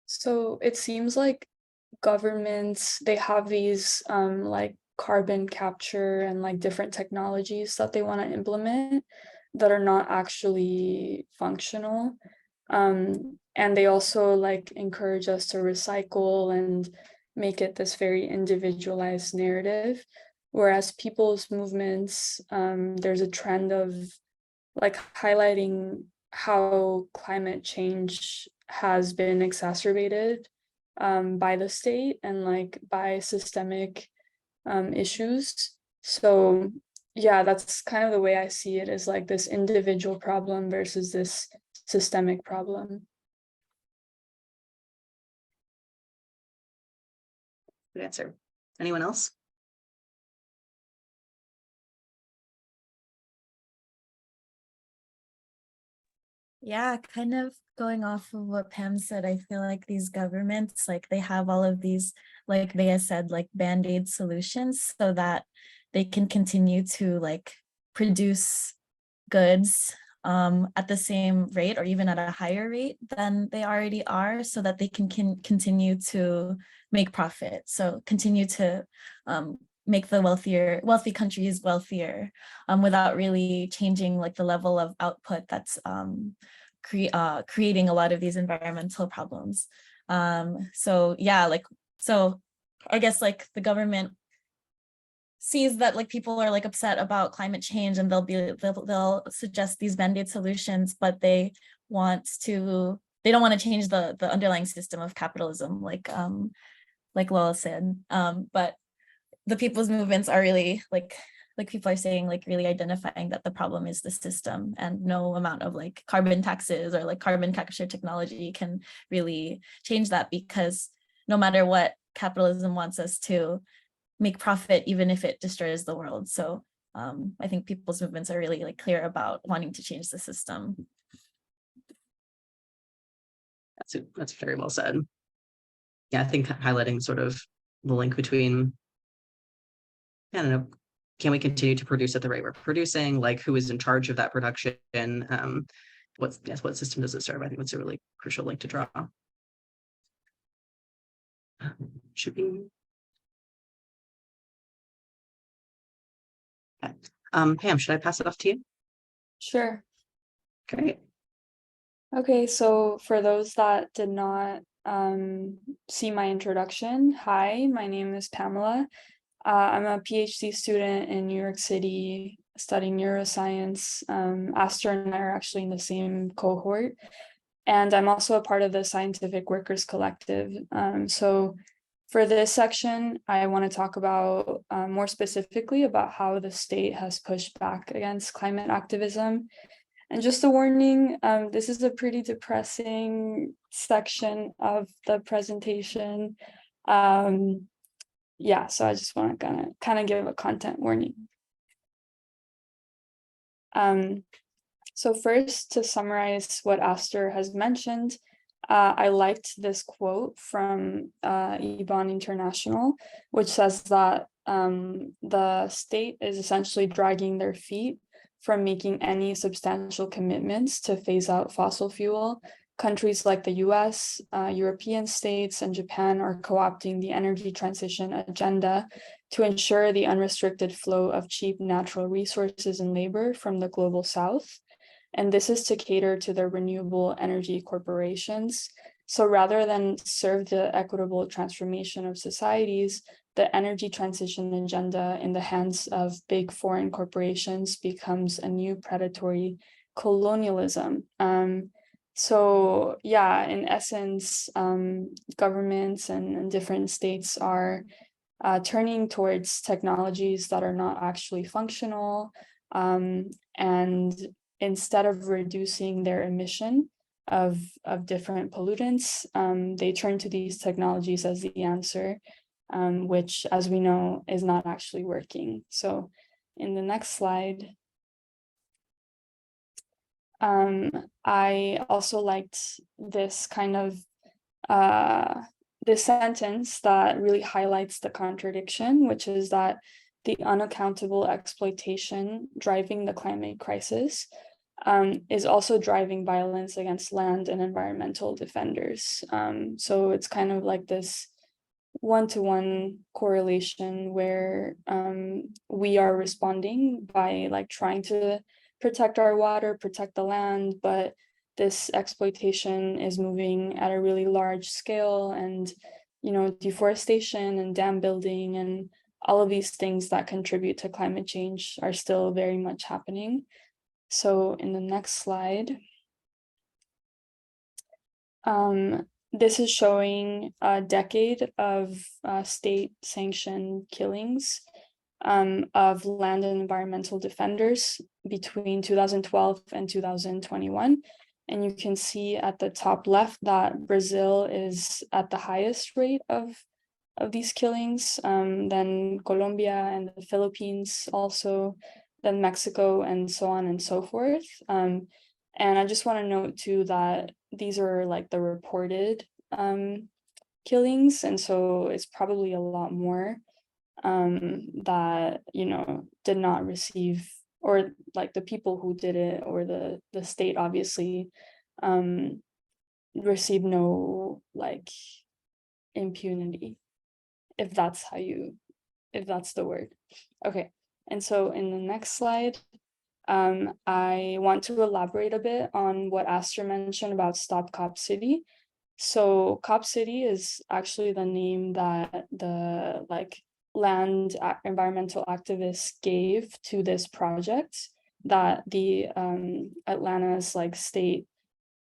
So it seems like governments, they have these carbon capture and different technologies that they want to implement that are not actually functional. And they also encourage us to recycle and make it this very individualized narrative. Whereas people's movements, there's a trend of highlighting how climate change has been exacerbated by the state and by systemic issues. So yeah, that's kind of the way I see it, is this individual problem versus this systemic problem. Good answer. Anyone else? Yeah, kind of going off of what Pam said, I feel like these governments, they have all of these, like Bea said, Band-Aid solutions so that they can continue to produce goods at the same rate or even at a higher rate than they already are, so that they can continue to make profit. So continue to make the wealthy countries wealthier without really changing the level of output that's creating a lot of these environmental problems. So yeah, so I guess the government sees that people are upset about climate change, and they'll suggest these Band-Aid solutions, but they don't want to change the underlying system of capitalism, like Lola said. But the people's movements are really like people are saying, really identifying that the problem is the system, and no amount of carbon taxes or carbon capture technology can really change that, because no matter what, capitalism wants us to make profit, even if it destroys the world. So I think people's movements are really clear about wanting to change the system. That's very well said. Yeah, I think highlighting sort of the link between, I don't know, can we continue to produce at the rate we're producing? Who is in charge of that production? What system does it serve? I think that's a really crucial link to draw. Should be. Okay. Pam, should I pass it off to you? Sure. Great. Okay, so for those that did not see my introduction, hi, my name is Pamela. I'm a PhD student in New York City studying neuroscience. Astor and I are actually in the same cohort. And I'm also a part of the Scientific Workers Collective. So for this section, I want to talk about more specifically about how the state has pushed back against climate activism. And just a warning, this is a pretty depressing section of the presentation. Yeah, so I just want to kind of give a content warning. So first, to summarize what Astor has mentioned, I liked this quote from IBAN International, which says that the state is essentially dragging their feet from making any substantial commitments to phase out fossil fuel. Countries like the US, European states, and Japan are co-opting the energy transition agenda to ensure the unrestricted flow of cheap natural resources and labor from the global south. And this is to cater to the renewable energy corporations. So rather than serve the equitable transformation of societies, the energy transition agenda in the hands of big foreign corporations becomes a new predatory colonialism. So yeah, in essence, governments and different states are turning towards technologies that are not actually functional, and instead of reducing their emission of different pollutants, they turn to these technologies as the answer, which, as we know, is not actually working. So in the next slide, I also liked this kind of this sentence that really highlights the contradiction, which is that the unaccountable exploitation driving the climate crisis is also driving violence against land and environmental defenders. So it's kind of like this one-to-one correlation where we are responding by like trying to protect our water, protect the land, but this exploitation is moving at a really large scale, and deforestation and dam building and all of these things that contribute to climate change are still very much happening. So in the next slide, this is showing a decade of state-sanctioned killings of land and environmental defenders between 2012 and 2021. And you can see at the top left that Brazil is at the highest rate of these killings, then Colombia and the Philippines also, then Mexico, and so on and so forth. And I just want to note too that these are like the reported killings, and so it's probably a lot more that did not receive, or like the people who did it, or the state obviously received no like impunity, if that's the word. Okay, and so in the next slide, I want to elaborate a bit on what Astor mentioned about Stop Cop City. So Cop City is actually the name that the land environmental activists gave to this project that the Atlanta's state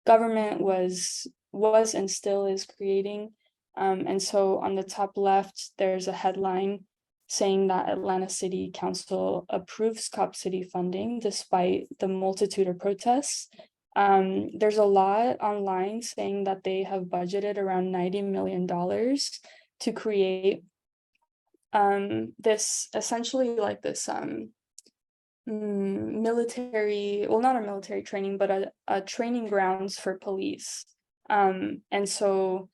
government was and still is creating. And so on the top left, there's a headline saying that Atlanta City Council approves Cop City funding despite the multitude of protests. There's a lot online saying that they have budgeted around $90 million to create this essentially this military, well, not a military training, but a training grounds for police. And so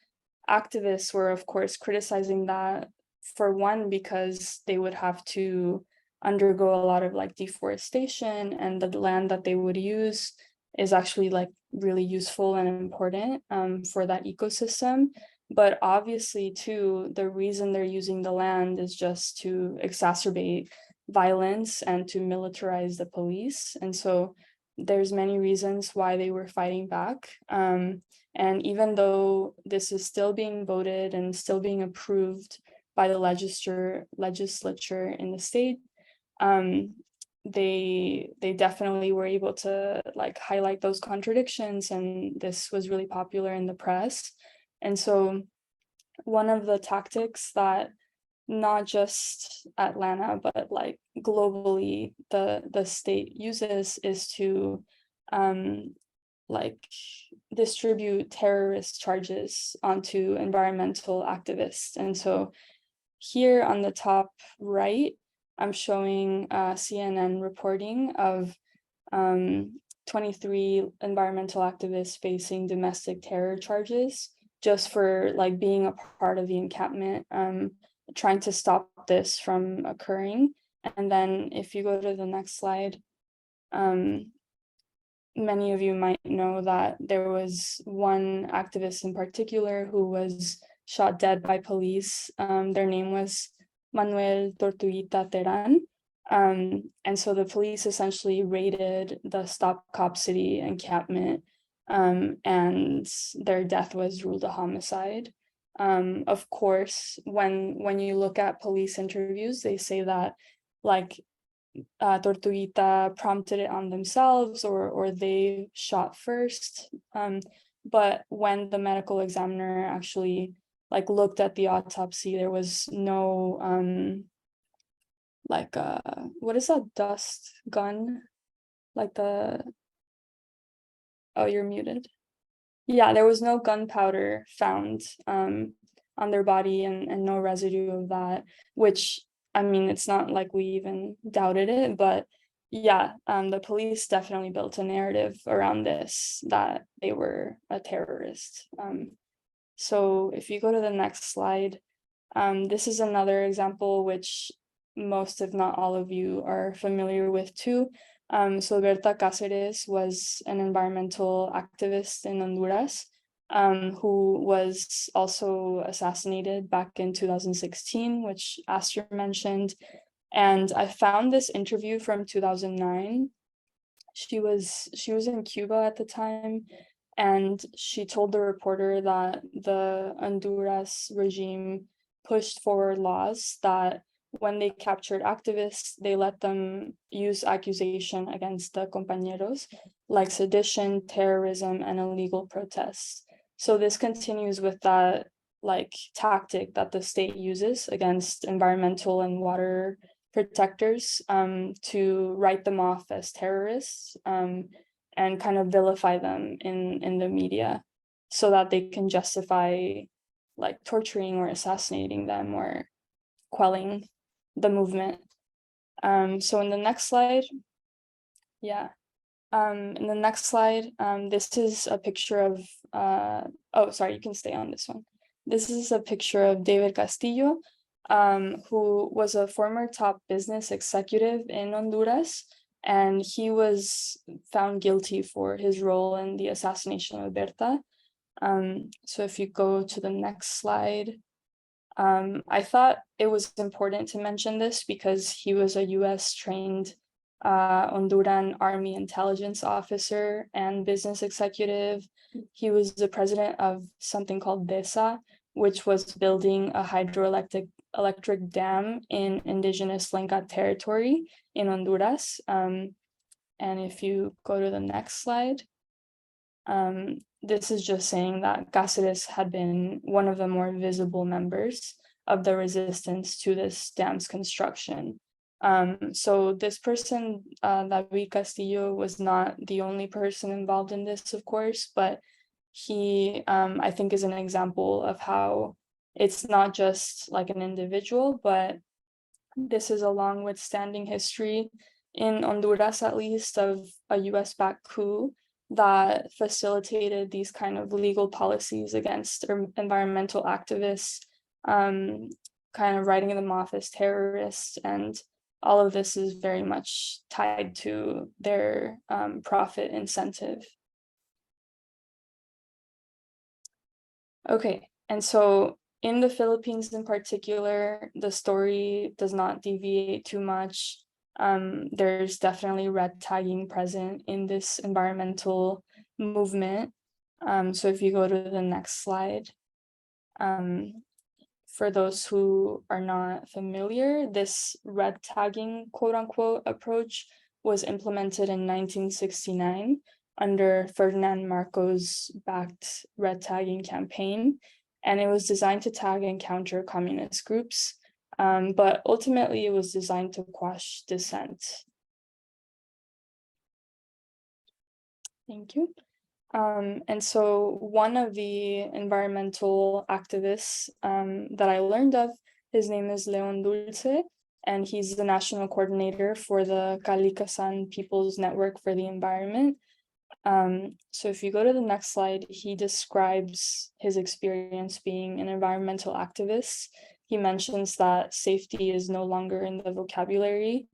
activists were, of course, criticizing that, for one, because they would have to undergo a lot of deforestation, and the land that they would use is actually really useful and important for that ecosystem. But obviously too, the reason they're using the land is just to exacerbate violence and to militarize the police. And so there's many reasons why they were fighting back. And even though this is still being voted and still being approved by the legislature in the state, they definitely were able to like highlight those contradictions, and this was really popular in the press. And so one of the tactics that not just Atlanta, but like globally the state uses is to like distribute terrorist charges onto environmental activists. And so here on the top right, I'm showing CNN reporting of 23 environmental activists facing domestic terror charges just for like being a part of the encampment, trying to stop this from occurring. And then if you go to the next slide, many of you might know that there was one activist in particular who was shot dead by police. Their name was Manuel Tortuguita Teran. And so the police essentially raided the Stop Cop City encampment, and their death was ruled a homicide. Of course, when you look at police interviews, they say that like Tortuguita prompted it on themselves, or they shot first. But when the medical examiner actually like looked at the autopsy, there was no like what is that dust gun? Like the, oh, you're muted. Yeah, there was no gunpowder found on their body, and no residue of that, which, I mean, it's not like we even doubted it, but yeah, the police definitely built a narrative around this, that they were a terrorist. So if you go to the next slide, this is another example which most, if not all of you, are familiar with too. So Berta Cáceres was an environmental activist in Honduras, who was also assassinated back in 2016, which Astrid mentioned. And I found this interview from 2009. She was in Cuba at the time, and she told the reporter that the Honduras regime pushed forward laws that when they captured activists, they let them use accusation against the compañeros, like sedition, terrorism, and illegal protests. So this continues with that like tactic that the state uses against environmental and water protectors, to write them off as terrorists, and kind of vilify them in the media, so that they can justify like torturing or assassinating them or quelling the movement. So in the next slide, in the next slide, this is a picture of, oh, sorry, you can stay on this one. This is a picture of David Castillo, who was a former top business executive in Honduras, and he was found guilty for his role in the assassination of Berta. So if you go to the next slide, I thought it was important to mention this because he was a US trained Honduran Army intelligence officer and business executive. He was the president of something called DESA, which was building a hydroelectric dam in indigenous Lenca territory in Honduras. And if you go to the next slide, this is just saying that Cáceres had been one of the more visible members of the resistance to this dam's construction. So this person, David Castillo, was not the only person involved in this, of course, but he, I think, is an example of how it's not just like an individual, but this is a long withstanding history in Honduras, at least, of a US-backed coup that facilitated these kind of legal policies against environmental activists, kind of writing them off as terrorists. And all of this is very much tied to their profit incentive. Okay, and so in the Philippines in particular, the story does not deviate too much. There's definitely red tagging present in this environmental movement. So if you go to the next slide, For those who are not familiar, this red tagging, quote unquote, approach was implemented in 1969 under Ferdinand Marcos backed red tagging campaign. And it was designed to tag and counter communist groups. But ultimately it was designed to quash dissent. Thank you. And so one of the environmental activists that I learned of, his name is Leon Dulce, and he's the national coordinator for the Kalikasan People's Network for the Environment. So if you go to the next slide, he describes his experience being an environmental activist. He mentions that safety is no longer in the vocabulary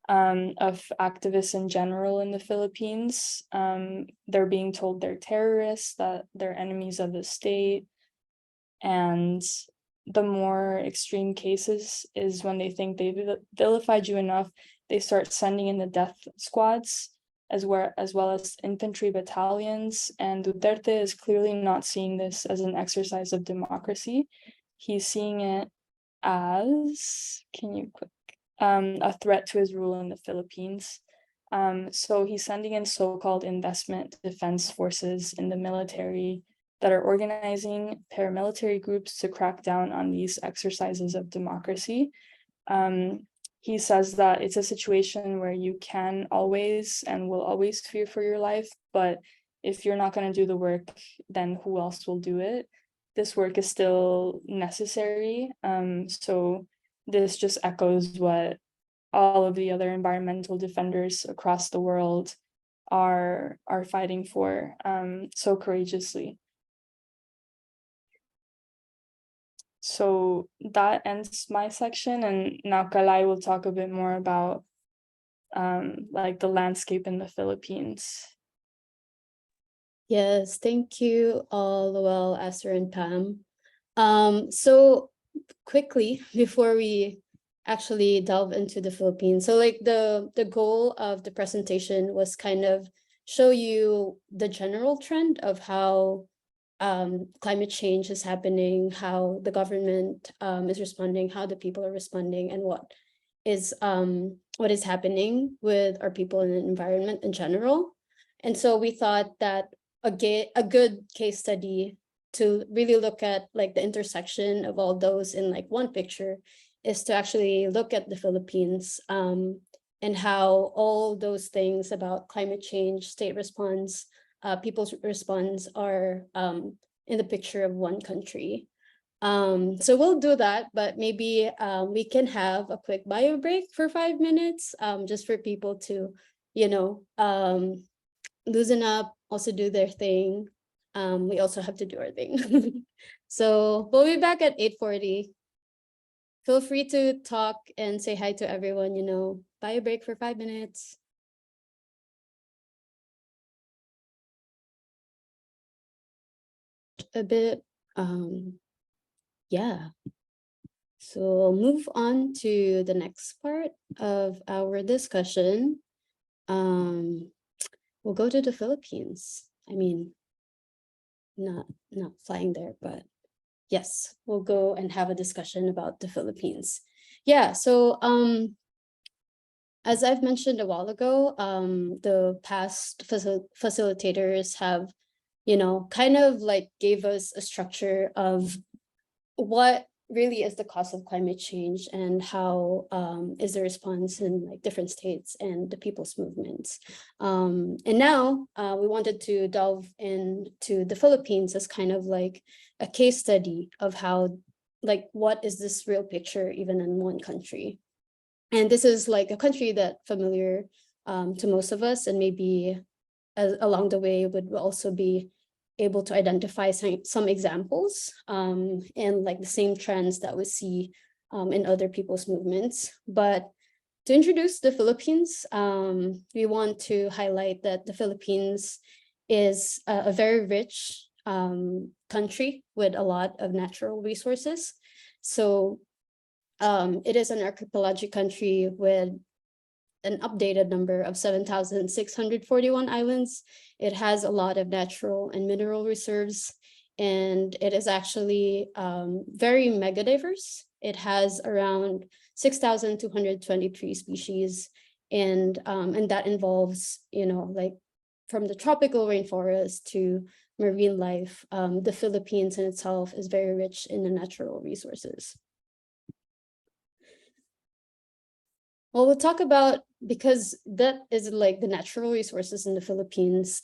of activists in general in the Philippines. They're being told they're terrorists, that they're enemies of the state. And the more extreme cases is when they think they've vilified you enough, they start sending in the death squads as well as infantry battalions. And Duterte is clearly not seeing this as an exercise of democracy. He's seeing it as, a threat to his rule in the Philippines. So he's sending in so-called investment defense forces in the military that are organizing paramilitary groups to crack down on these exercises of democracy. He says that it's a situation where you can always and will always fear for your life, but if you're not going to do the work, then who else will do it? This work is still necessary. So this just echoes what all of the other environmental defenders across the world are fighting for so courageously. So that ends my section, and now Kalai will talk a bit more about like the landscape in the Philippines. Yes, thank you all, Noel, Esther, and Pam. So quickly, before we actually delve into the Philippines, so like the goal of the presentation was kind of show you the general trend of how climate change is happening, how the government is responding, how the people are responding, and what is happening with our people and the environment in general. And so we thought that a good case study to really look at like the intersection of all those in like one picture is to actually look at the Philippines and how all those things about climate change, state response, people's response are in the picture of one country. So we'll do that, but maybe we can have a quick bio break for 5 minutes, just for people to, loosen up, also do their thing. We also have to do our thing. So we'll be back at 8:40. Feel free to talk and say hi to everyone, bio break for 5 minutes. A bit, yeah. So we'll move on to the next part of our discussion. We'll go to the Philippines. I mean, not flying there, but yes, we'll go and have a discussion about the Philippines. Yeah, so as I've mentioned a while ago, the past facilitators have, kind of like gave us a structure of what really is the cause of climate change and how is the response in like different states and the people's movements. And now we wanted to delve into the Philippines as kind of like a case study of how, like, what is this real picture even in one country? And this is like a country that familiar to most of us, and maybe along the way would also be able to identify some examples and like the same trends that we see in other people's movements. But to introduce the Philippines, we want to highlight that the Philippines is a very rich country with a lot of natural resources. So it is an archipelagic country with an updated number of 7,641 islands. It has a lot of natural and mineral reserves. and it is actually very megadiverse. It has around 6,223 species, and that involves, like from the tropical rainforest to marine life. The Philippines in itself is very rich in the natural resources. Well, we'll talk about, because that is like the natural resources in the Philippines,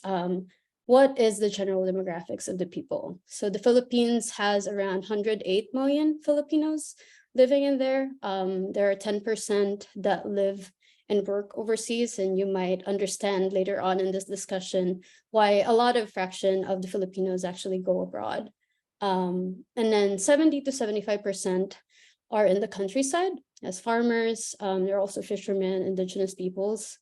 what is the general demographics of the people? So the Philippines has around 108 million Filipinos living in there. There are 10% that live and work overseas, and you might understand later on in this discussion why a lot of fraction of the Filipinos actually go abroad. And then 70 to 75% are in the countryside as farmers. There are also fishermen, indigenous peoples.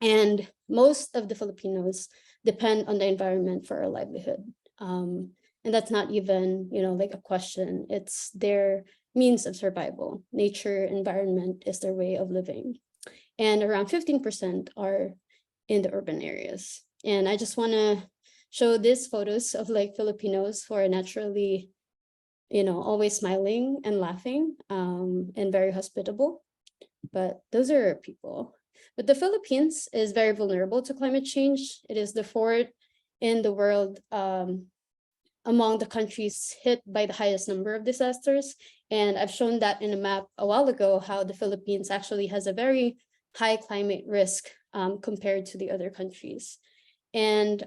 And most of the Filipinos depend on the environment for a livelihood. And that's not even, like a question. It's their means of survival. Nature, environment is their way of living. And around 15% are in the urban areas. And I just want to show these photos of like Filipinos who are naturally, always smiling and laughing, and very hospitable. But those are people. But the Philippines is very vulnerable to climate change. It is the fourth in the world among the countries hit by the highest number of disasters. And I've shown that in a map a while ago, how the Philippines actually has a very high climate risk compared to the other countries. And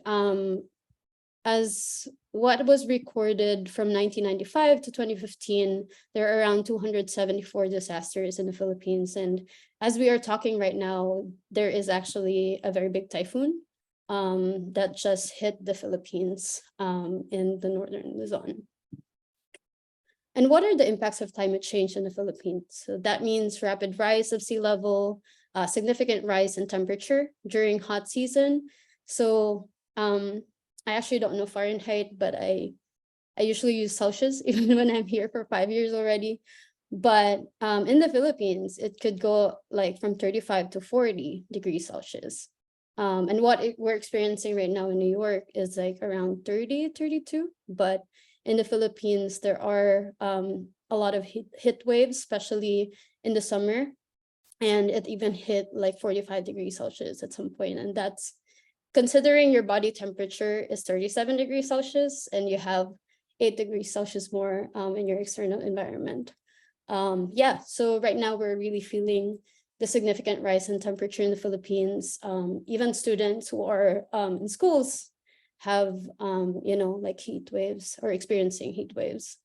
as what was recorded from 1995 to 2015, there are around 274 disasters in the Philippines. And as we are talking right now, there is actually a very big typhoon that just hit the Philippines in the northern Luzon. And what are the impacts of climate change in the Philippines? So that means rapid rise of sea level, significant rise in temperature during hot season. So I actually don't know Fahrenheit, but I usually use Celsius even when I'm here for 5 years already. But in the Philippines, it could go like from 35 to 40 degrees Celsius. And what we're experiencing right now in New York is like around 30, 32. But in the Philippines, there are a lot of heat waves, especially in the summer. And it even hit like 45 degrees Celsius at some point. And that's considering your body temperature is 37 degrees Celsius and you have 8 degrees Celsius more in your external environment. Yeah, so right now we're really feeling the significant rise in temperature in the Philippines. Even students who are in schools have, like heat waves or experiencing heat waves.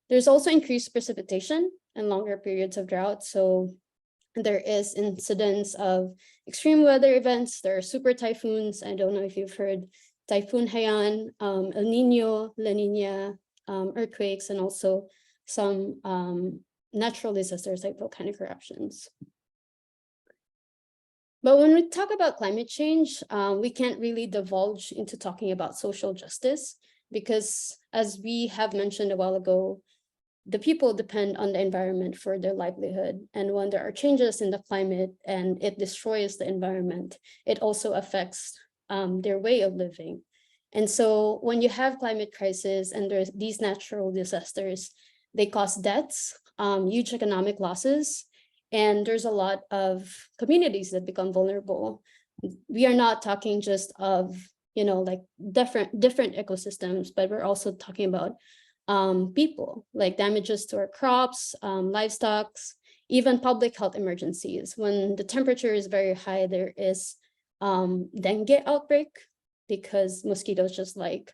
There's also increased precipitation and longer periods of drought. So there is incidence of extreme weather events. There are super typhoons. I don't know if you've heard Typhoon Haiyan, El Nino, La Nina, earthquakes, and also some natural disasters like volcanic eruptions. But when we talk about climate change, we can't really divulge into talking about social justice because, as we have mentioned a while ago, the people depend on the environment for their livelihood. And when there are changes in the climate and it destroys the environment, it also affects their way of living. And so when you have climate crisis and there's these natural disasters, they cause deaths, huge economic losses, and there's a lot of communities that become vulnerable. We are not talking just of, like different ecosystems, but we're also talking about people, like damages to our crops, livestock, even public health emergencies. When the temperature is very high, there is dengue outbreak because mosquitoes just like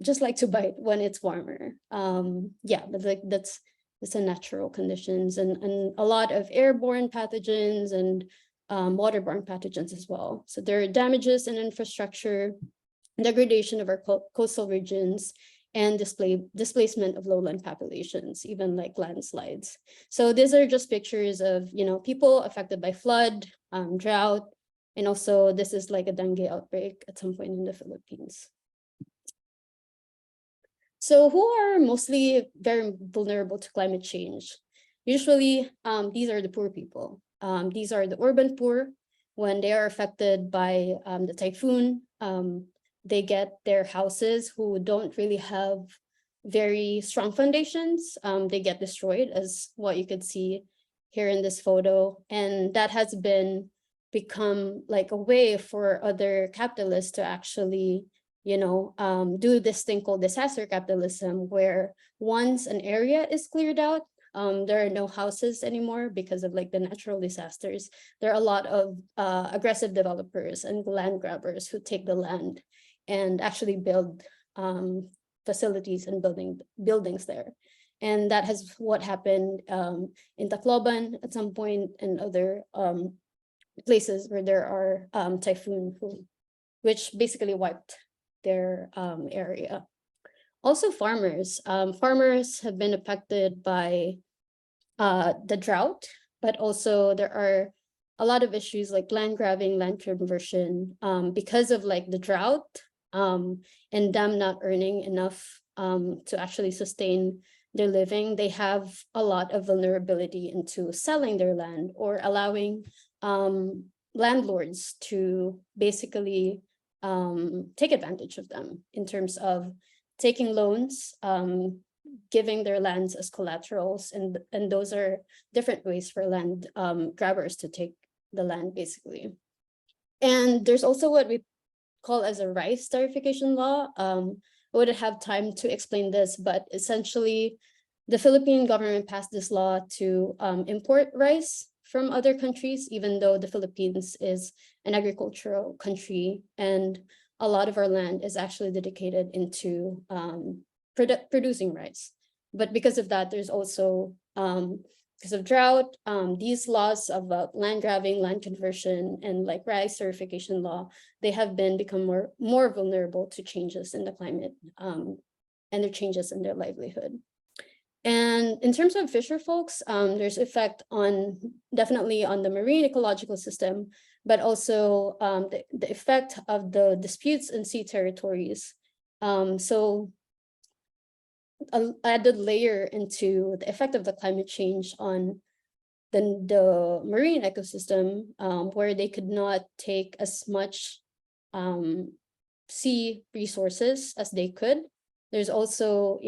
to bite when it's warmer. Yeah, but like that's a natural conditions, and a lot of airborne pathogens and waterborne pathogens as well. So there are damages in infrastructure, degradation of our coastal regions, and displacement of lowland populations, even like landslides. So these are just pictures of, people affected by flood, drought, and also this is like a dengue outbreak at some point in the Philippines. So who are mostly very vulnerable to climate change? Usually, these are the poor people. These are the urban poor. When they are affected by the typhoon, they get their houses who don't really have very strong foundations. They get destroyed, as what you could see here in this photo. And that has become like a way for other capitalists to actually, do this thing called disaster capitalism, where once an area is cleared out, there are no houses anymore because of like the natural disasters. There are a lot of aggressive developers and land grabbers who take the land and actually build facilities and buildings there. And that has what happened in Tacloban at some point, and other places where there are typhoon, which basically wiped their area. Also farmers. Farmers have been affected by the drought, but also there are a lot of issues like land grabbing, land conversion, because of like the drought, and them not earning enough to actually sustain their living. They have a lot of vulnerability into selling their land or allowing landlords to basically take advantage of them in terms of taking loans, giving their lands as collaterals, and those are different ways for land grabbers to take the land, basically. And there's also what we call as a rice tarification law. I wouldn't have time to explain this, but essentially the Philippine government passed this law to import rice from other countries, even though the Philippines is an agricultural country and a lot of our land is actually dedicated into producing rice. But because of that, there's also, because of drought, these laws about land grabbing, land conversion, and like rice certification law, they have become more vulnerable to changes in the climate and the changes in their livelihood. And in terms of fisher folks, there's effect definitely on the marine ecological system, but also the effect of the disputes in sea territories. So an added layer into the effect of the climate change on the marine ecosystem, where they could not take as much sea resources as they could. There's also,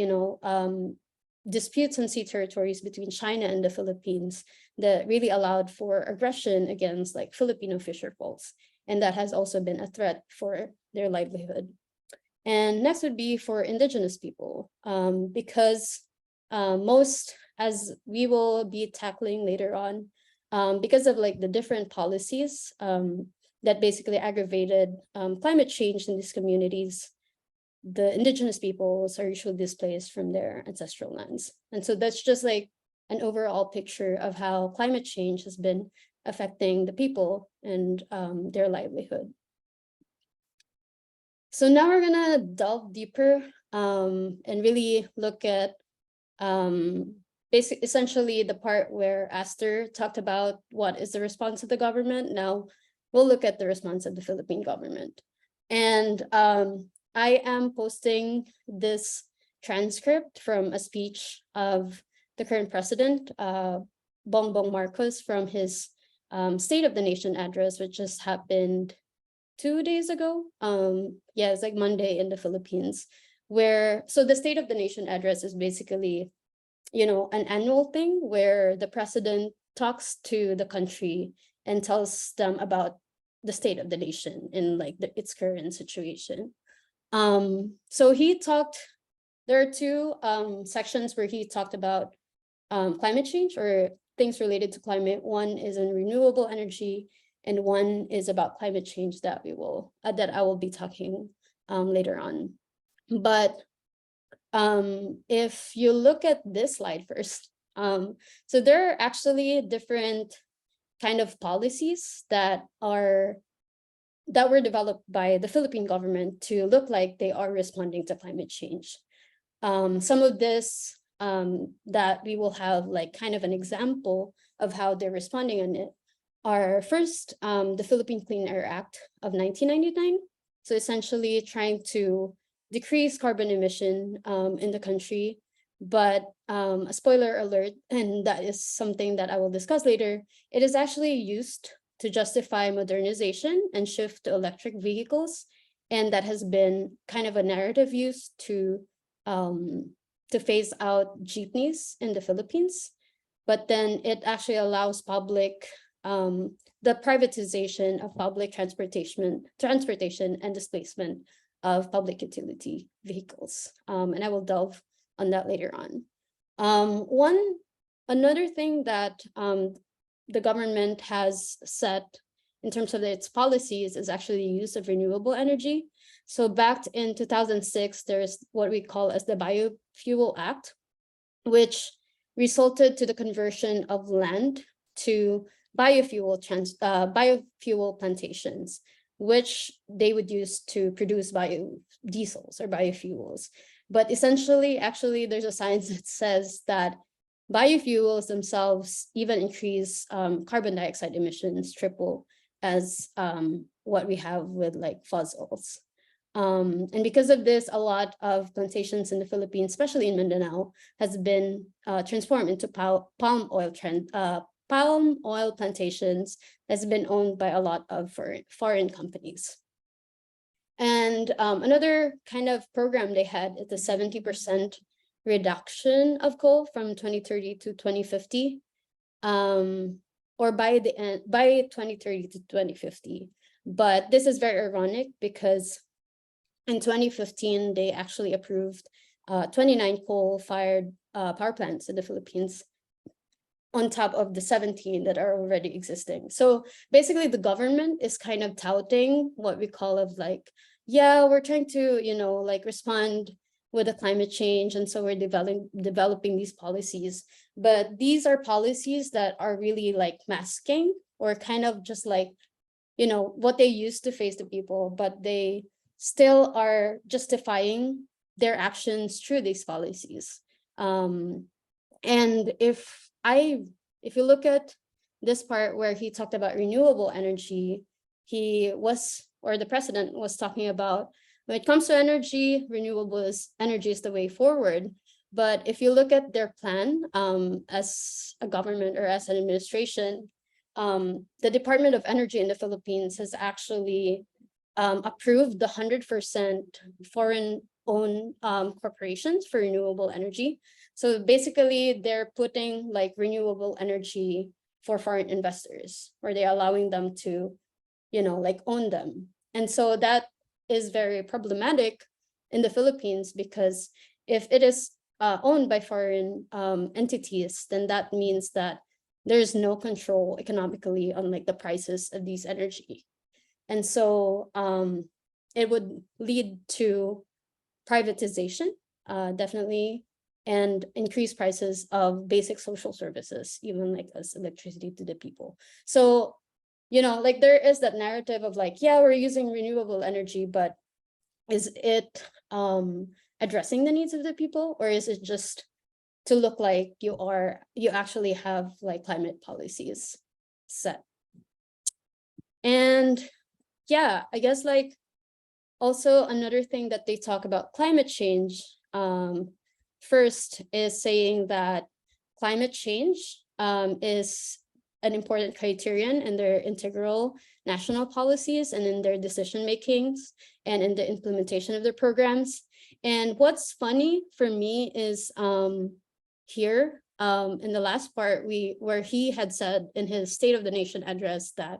disputes on sea territories between China and the Philippines that really allowed for aggression against like Filipino fisher folks. And that has also been a threat for their livelihood. And next would be for indigenous people, because most, as we will be tackling later on, because of like the different policies that basically aggravated climate change in these communities, the indigenous peoples are usually displaced from their ancestral lands. And so that's just like an overall picture of how climate change has been affecting the people and their livelihood. So now we're gonna delve deeper and really look at essentially the part where Aster talked about what is the response of the government. Now we'll look at the response of the Philippine government. And I am posting this transcript from a speech of the current president, Bongbong Marcos, from his State of the Nation address, which just happened 2 days ago. Yeah, it's like Monday in the Philippines, so the State of the Nation address is basically, an annual thing where the president talks to the country and tells them about the state of the nation in like its current situation. So there are two sections where he talked about climate change or things related to climate. One is in renewable energy, and one is about climate change that I will be talking later on. But if you look at this slide first, so there are actually different kind of policies that were developed by the Philippine government to look like they are responding to climate change. Some of this that we will have like kind of an example of how they're responding on it are first, the Philippine Clean Air Act of 1999. So essentially trying to decrease carbon emission in the country. But a spoiler alert, and that is something that I will discuss later, it is actually used to justify modernization and shift to electric vehicles and that has been kind of a narrative used to phase out jeepneys in the Philippines. But then it actually allows public, the privatization of public transportation and displacement of public utility vehicles. And I will delve on that later on. Another thing that the government has set in terms of its policies is actually the use of renewable energy. So back in 2006, there's what we call as the Biofuel Act, which resulted to the conversion of land to biofuel plantations, which they would use to produce biodiesels or biofuels. But essentially, actually, there's a science that says that biofuels themselves even increase carbon dioxide emissions triple as what we have with like fossils. And because of this, a lot of plantations in the Philippines, especially in Mindanao, has been transformed into palm oil plantations that's been owned by a lot of foreign companies. And another kind of program they had is the 70% reduction of coal from 2030 to 2050, or by 2030 to 2050. But this is very ironic because in 2015, they actually approved 29 coal-fired power plants in the Philippines on top of the 17 that are already existing. So basically the government is kind of touting what we call of like, yeah, we're trying to, like respond with the climate change. And so we're developing these policies, but these are policies that are really like masking or kind of just like, what they used to face the people, but they still are justifying their actions through these policies. And if you look at this part where he talked about renewable energy, the president was talking about when it comes to energy, renewable energy is the way forward. But if you look at their plan as a government or as an administration, the Department of Energy in the Philippines has actually approved the 100% foreign-owned corporations for renewable energy. So basically, they're putting like renewable energy for foreign investors, where they're allowing them to, like own them. And so that is very problematic in the Philippines, because if it is owned by foreign entities, then that means that there's no control economically on like the prices of these energy. And so it would lead to privatization, definitely, and increased prices of basic social services, even like as electricity to the people. So, like there is that narrative of like, yeah, we're using renewable energy, but is it addressing the needs of the people, or is it just to look like you actually have like climate policies set? And yeah, I guess like also another thing that they talk about climate change, first is saying that climate change is an important criterion in their integral national policies and in their decision makings and in the implementation of their programs. And what's funny for me is here in the last part where he had said in his State of the Nation address that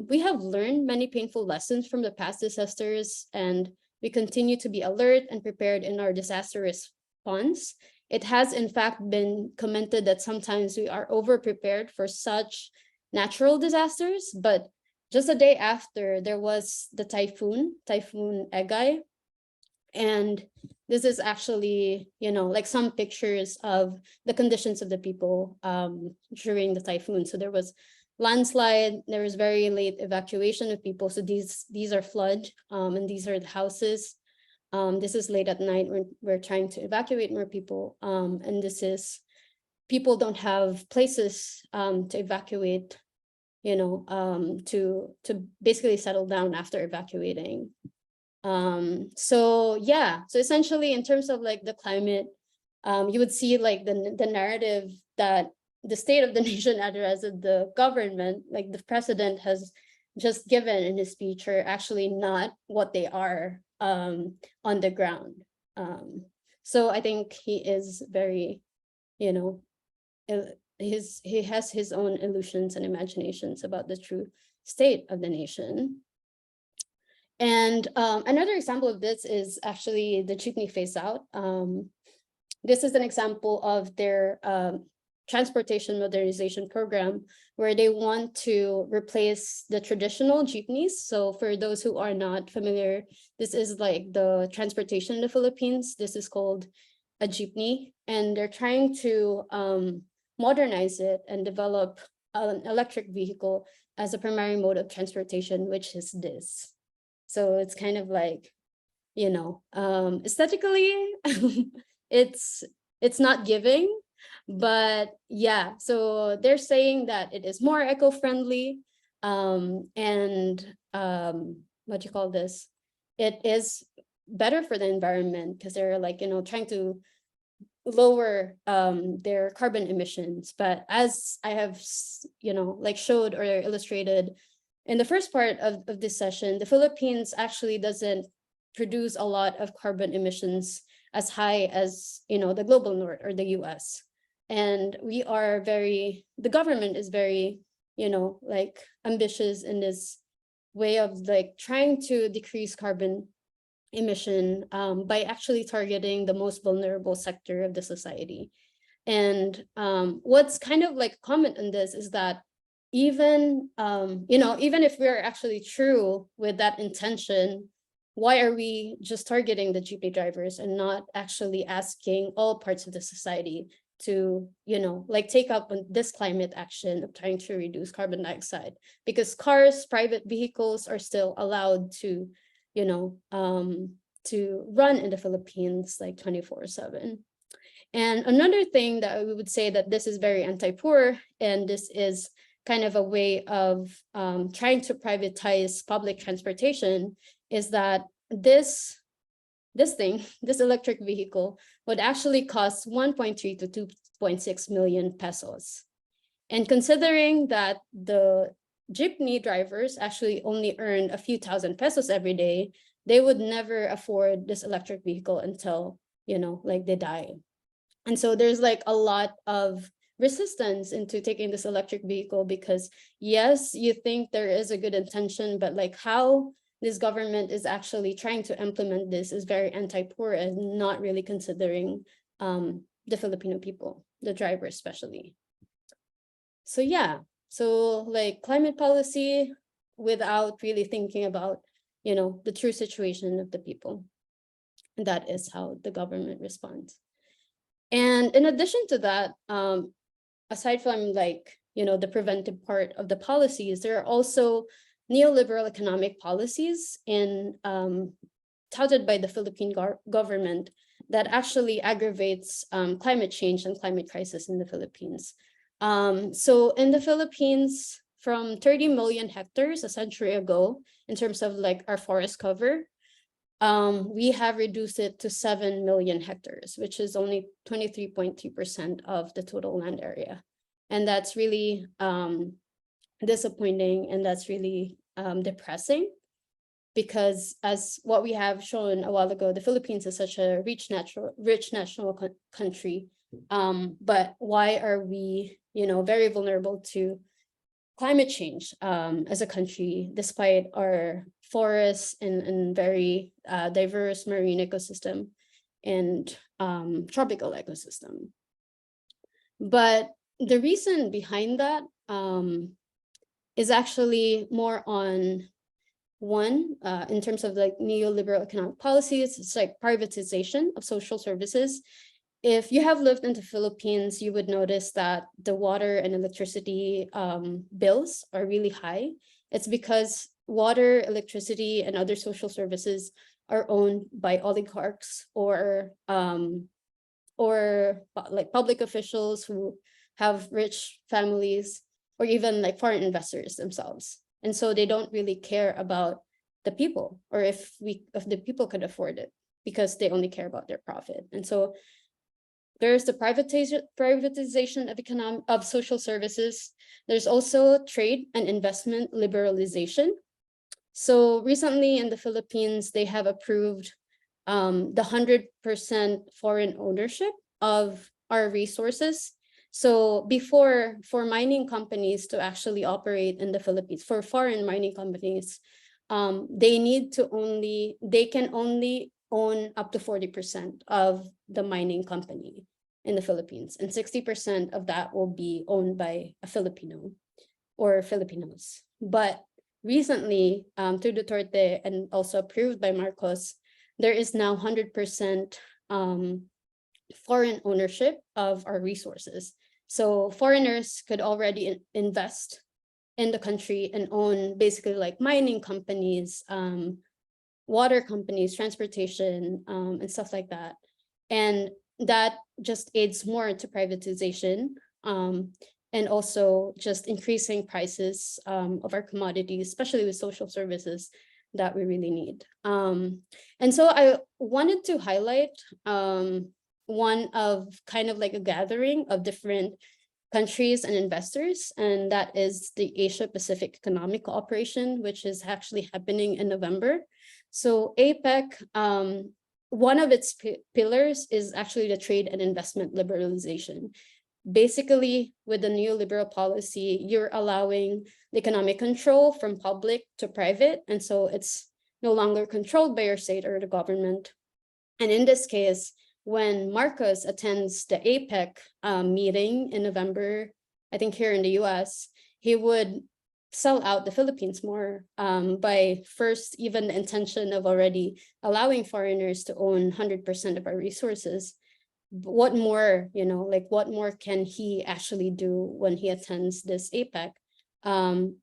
we have learned many painful lessons from the past disasters, and we continue to be alert and prepared in our disaster response. It has in fact been commented that sometimes we are over-prepared for such natural disasters, but just a day after, there was the Typhoon Egay. And this is actually, like some pictures of the conditions of the people during the typhoon. So there was landslide, there was very late evacuation of people. So these are flood, and these are the houses. This is late at night when we're trying to evacuate more people. And this is, people don't have places to evacuate, to basically settle down after evacuating. So yeah, so essentially in terms of like the climate, you would see like the narrative that the State of the Nation address of the government, like the president has just given in his speech are actually not what they are on the ground. So I think he is very, you know, he has his own illusions and imaginations about the true state of the nation. And another example of this is actually the jeepney phase out. This is an example of their transportation modernization program, where they want to replace the traditional jeepneys. So for those who are not familiar, this is like the transportation in the Philippines. This is called a jeepney, and they're trying to modernize it and develop an electric vehicle as a primary mode of transportation, which is this. So it's kind of like, you know, aesthetically, it's not giving, but yeah, so they're saying that it is more eco-friendly, and what do you call this? It is better for the environment because they're like, you know, trying to lower their carbon emissions. But as I have, you know, like showed or illustrated in the first part of this session, the Philippines actually doesn't produce a lot of carbon emissions as high as, you know, the global north or the US. And we are very, the government is very, you know, like ambitious in this way of like trying to decrease carbon emission by actually targeting the most vulnerable sector of the society. And what's kind of like comment on this is that even, you know, even if we're actually true with that intention, why are we just targeting the jeepney drivers and not actually asking all parts of the society to, you know, like take up on this climate action of trying to reduce carbon dioxide? Because cars, private vehicles are still allowed to, you know, to run in the Philippines like 24/7. And another thing that we would say that this is very anti-poor, and this is kind of a way of trying to privatize public transportation, is that this electric vehicle would actually cost 1.3 to 2.6 million pesos. And considering that the jeepney drivers actually only earn a few thousand pesos every day, they would never afford this electric vehicle until, you know, like they die. And so there's like a lot of resistance into taking this electric vehicle because yes, you think there is a good intention, but like how this government is actually trying to implement this is very anti-poor and not really considering the Filipino people, the drivers especially. So yeah, so like climate policy without really thinking about, you know, the true situation of the people. And that is how the government responds. And in addition to that, aside from like, you know, the preventive part of the policies, there are also neoliberal economic policies touted by the Philippine government that actually aggravates climate change and climate crisis in the Philippines. So in the Philippines, from 30 million hectares a century ago, in terms of like our forest cover, we have reduced it to 7 million hectares, which is only 23.2% of the total land area. And that's really disappointing, and that's really depressing, because as what we have shown a while ago, the Philippines is such a rich national country. But why are we, you know, very vulnerable to climate change as a country, despite our forests and very diverse marine ecosystem and tropical ecosystem? But the reason behind that is actually more on one, in terms of like neoliberal economic policies. It's like privatization of social services. If you have lived in the Philippines, you would notice that the water and electricity bills are really high. It's because water, electricity, and other social services are owned by oligarchs or like public officials who have rich families, or even like foreign investors themselves. And so they don't really care about the people, or if the people could afford it, because they only care about their profit. And so There's the privatization of social services. There's also trade and investment liberalization. So recently in the Philippines, they have approved the 100% foreign ownership of our resources. So before, for mining companies to actually operate in the Philippines, for foreign mining companies, they can only own up to 40% of the mining company in the Philippines, and 60% of that will be owned by a Filipino or Filipinos. But recently, through Duterte and also approved by Marcos, there is now 100% foreign ownership of our resources. So foreigners could already invest in the country and own basically like mining companies, water companies, transportation, and stuff like that. And that just aids more to privatization, and also just increasing prices of our commodities, especially with social services that we really need. And so I wanted to highlight one of kind of like a gathering of different countries and investors, and that is the Asia Pacific Economic Cooperation, which is actually happening in November. So APEC, one of its pillars is actually the trade and investment liberalization. Basically, with the neoliberal policy, you're allowing the economic control from public to private, and so it's no longer controlled by your state or the government. And in this case, when Marcos attends the APEC meeting in November, I think here in the US, he would sell out the Philippines more by first even the intention of already allowing foreigners to own 100% of our resources. What more, like what more can he actually do when he attends this APEC?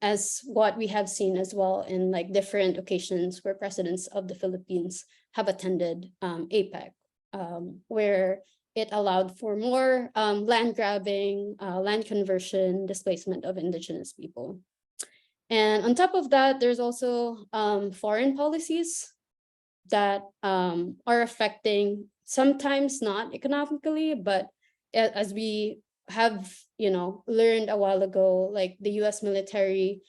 As what we have seen as well in like different occasions where presidents of the Philippines have attended APEC. Where it allowed for more land grabbing, land conversion, displacement of indigenous people. And on top of that, there's also foreign policies that are affecting, sometimes not economically, but as we have, learned a while ago, like the US military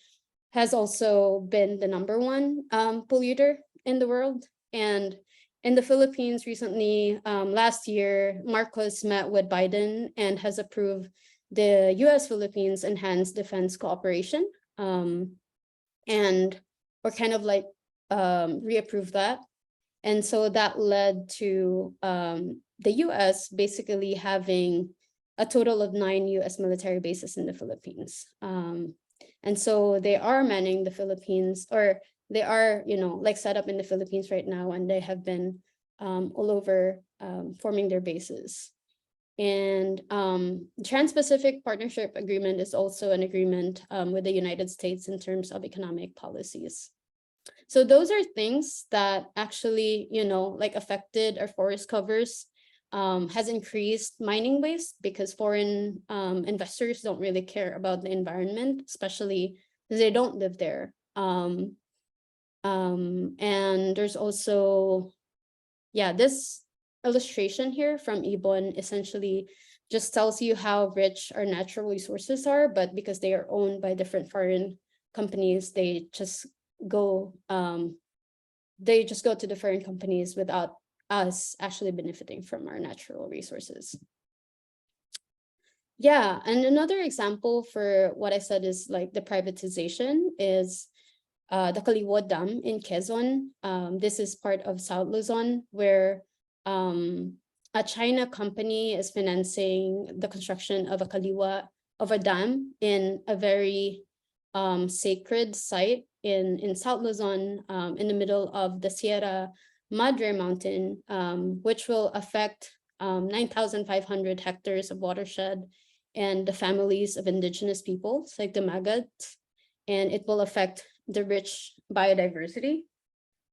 has also been the #1 polluter in the world. And in the Philippines recently, last year, Marcos met with Biden and has approved the US-Philippines Enhanced Defense Cooperation, and or kind of like reapproved that. And so that led to the US basically having a total of 9 US military bases in the Philippines. And so they are manning the Philippines, or they are, like set up in the Philippines right now, and they have been all over forming their bases. And Trans-Pacific Partnership Agreement is also an agreement with the United States in terms of economic policies. So those are things that actually, like affected our forest covers, has increased mining waste because foreign investors don't really care about the environment, especially because they don't live there. And there's also, this illustration here from Ibon essentially just tells you how rich our natural resources are, but because they are owned by different foreign companies, they just go to the foreign companies without us actually benefiting from our natural resources. Yeah, and another example for what I said is like the privatization is the Kaliwa Dam in Quezon. This is part of South Luzon, where a China company is financing the construction of a dam in a very sacred site in South Luzon, in the middle of the Sierra Madre Mountain, which will affect 9,500 hectares of watershed and the families of indigenous peoples like the Magats, and it will affect the rich biodiversity.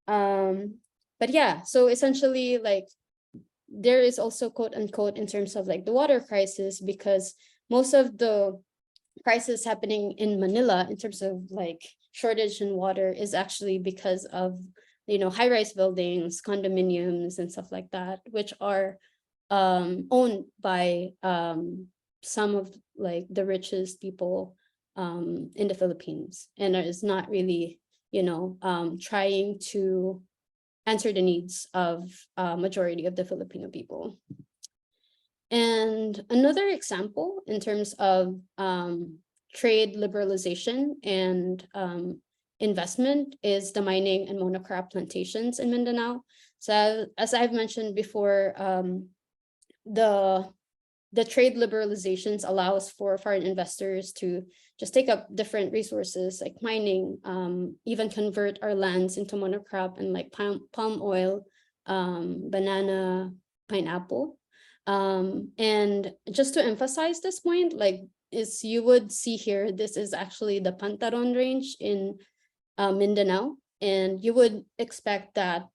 But yeah, so essentially, like, there is also quote unquote in terms of like the water crisis, because most of the crisis happening in Manila in terms of like shortage in water is actually because of high-rise buildings, condominiums, and stuff like that, which are owned by some of like the richest people in the Philippines, and is not really, you know, trying to answer the needs of majority of the Filipino people. And another example in terms of trade liberalization and investment is the mining and monocrop plantations in Mindanao. So as I've mentioned before, the trade liberalizations allows for foreign investors to just take up different resources like mining, even convert our lands into monocrop and like palm oil, banana, pineapple. And just to emphasize this point, like is you would see here, this is actually the Pantaron range in Mindanao, and you would expect that,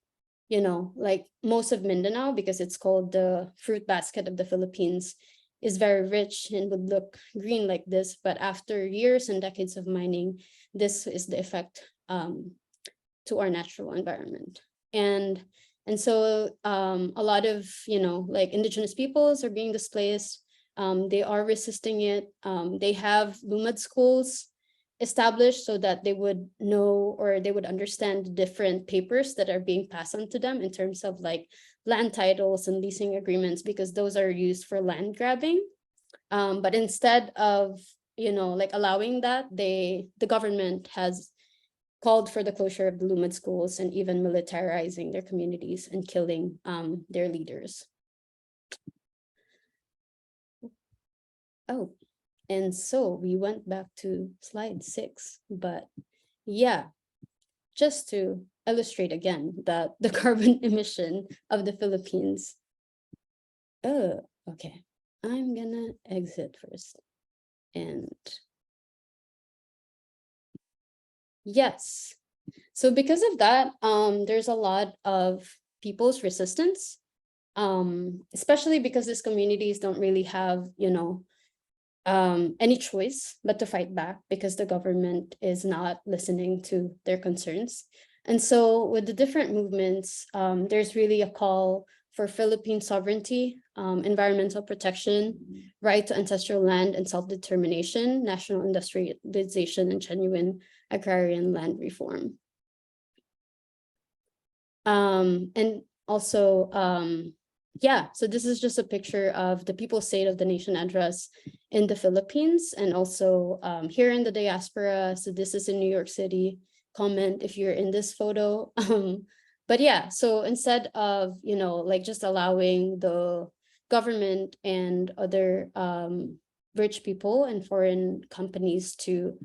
you know, like most of Mindanao, because it's called the fruit basket of the Philippines, is very rich and would look green like this. But after years and decades of mining, this is the effect to our natural environment. And so a lot of, you know, like indigenous peoples are being displaced. They are resisting it. They have lumad schools established so that they would know, or they would understand the different papers that are being passed on to them in terms of like land titles and leasing agreements, because those are used for land grabbing. But instead of, you know, like allowing that, the government has called for the closure of the lumad schools and even militarizing their communities and killing their leaders. Oh, and so we went back to slide 6, but yeah, just to illustrate again that the carbon emission of the Philippines. Oh, okay. I'm gonna exit first. And yes, so because of that, there's a lot of people's resistance, especially because these communities don't really have, you know, any choice but to fight back because the government is not listening to their concerns. And so with the different movements, there's really a call for Philippine sovereignty, environmental protection, right to ancestral land and self-determination, national industrialization, and genuine agrarian land reform. And also, yeah, so this is just a picture of the People's State of the Nation address in the Philippines, and also here in the diaspora. So this is in New York City. Comment if you're in this photo. But yeah, so instead of, you know, like just allowing the government and other rich people and foreign companies to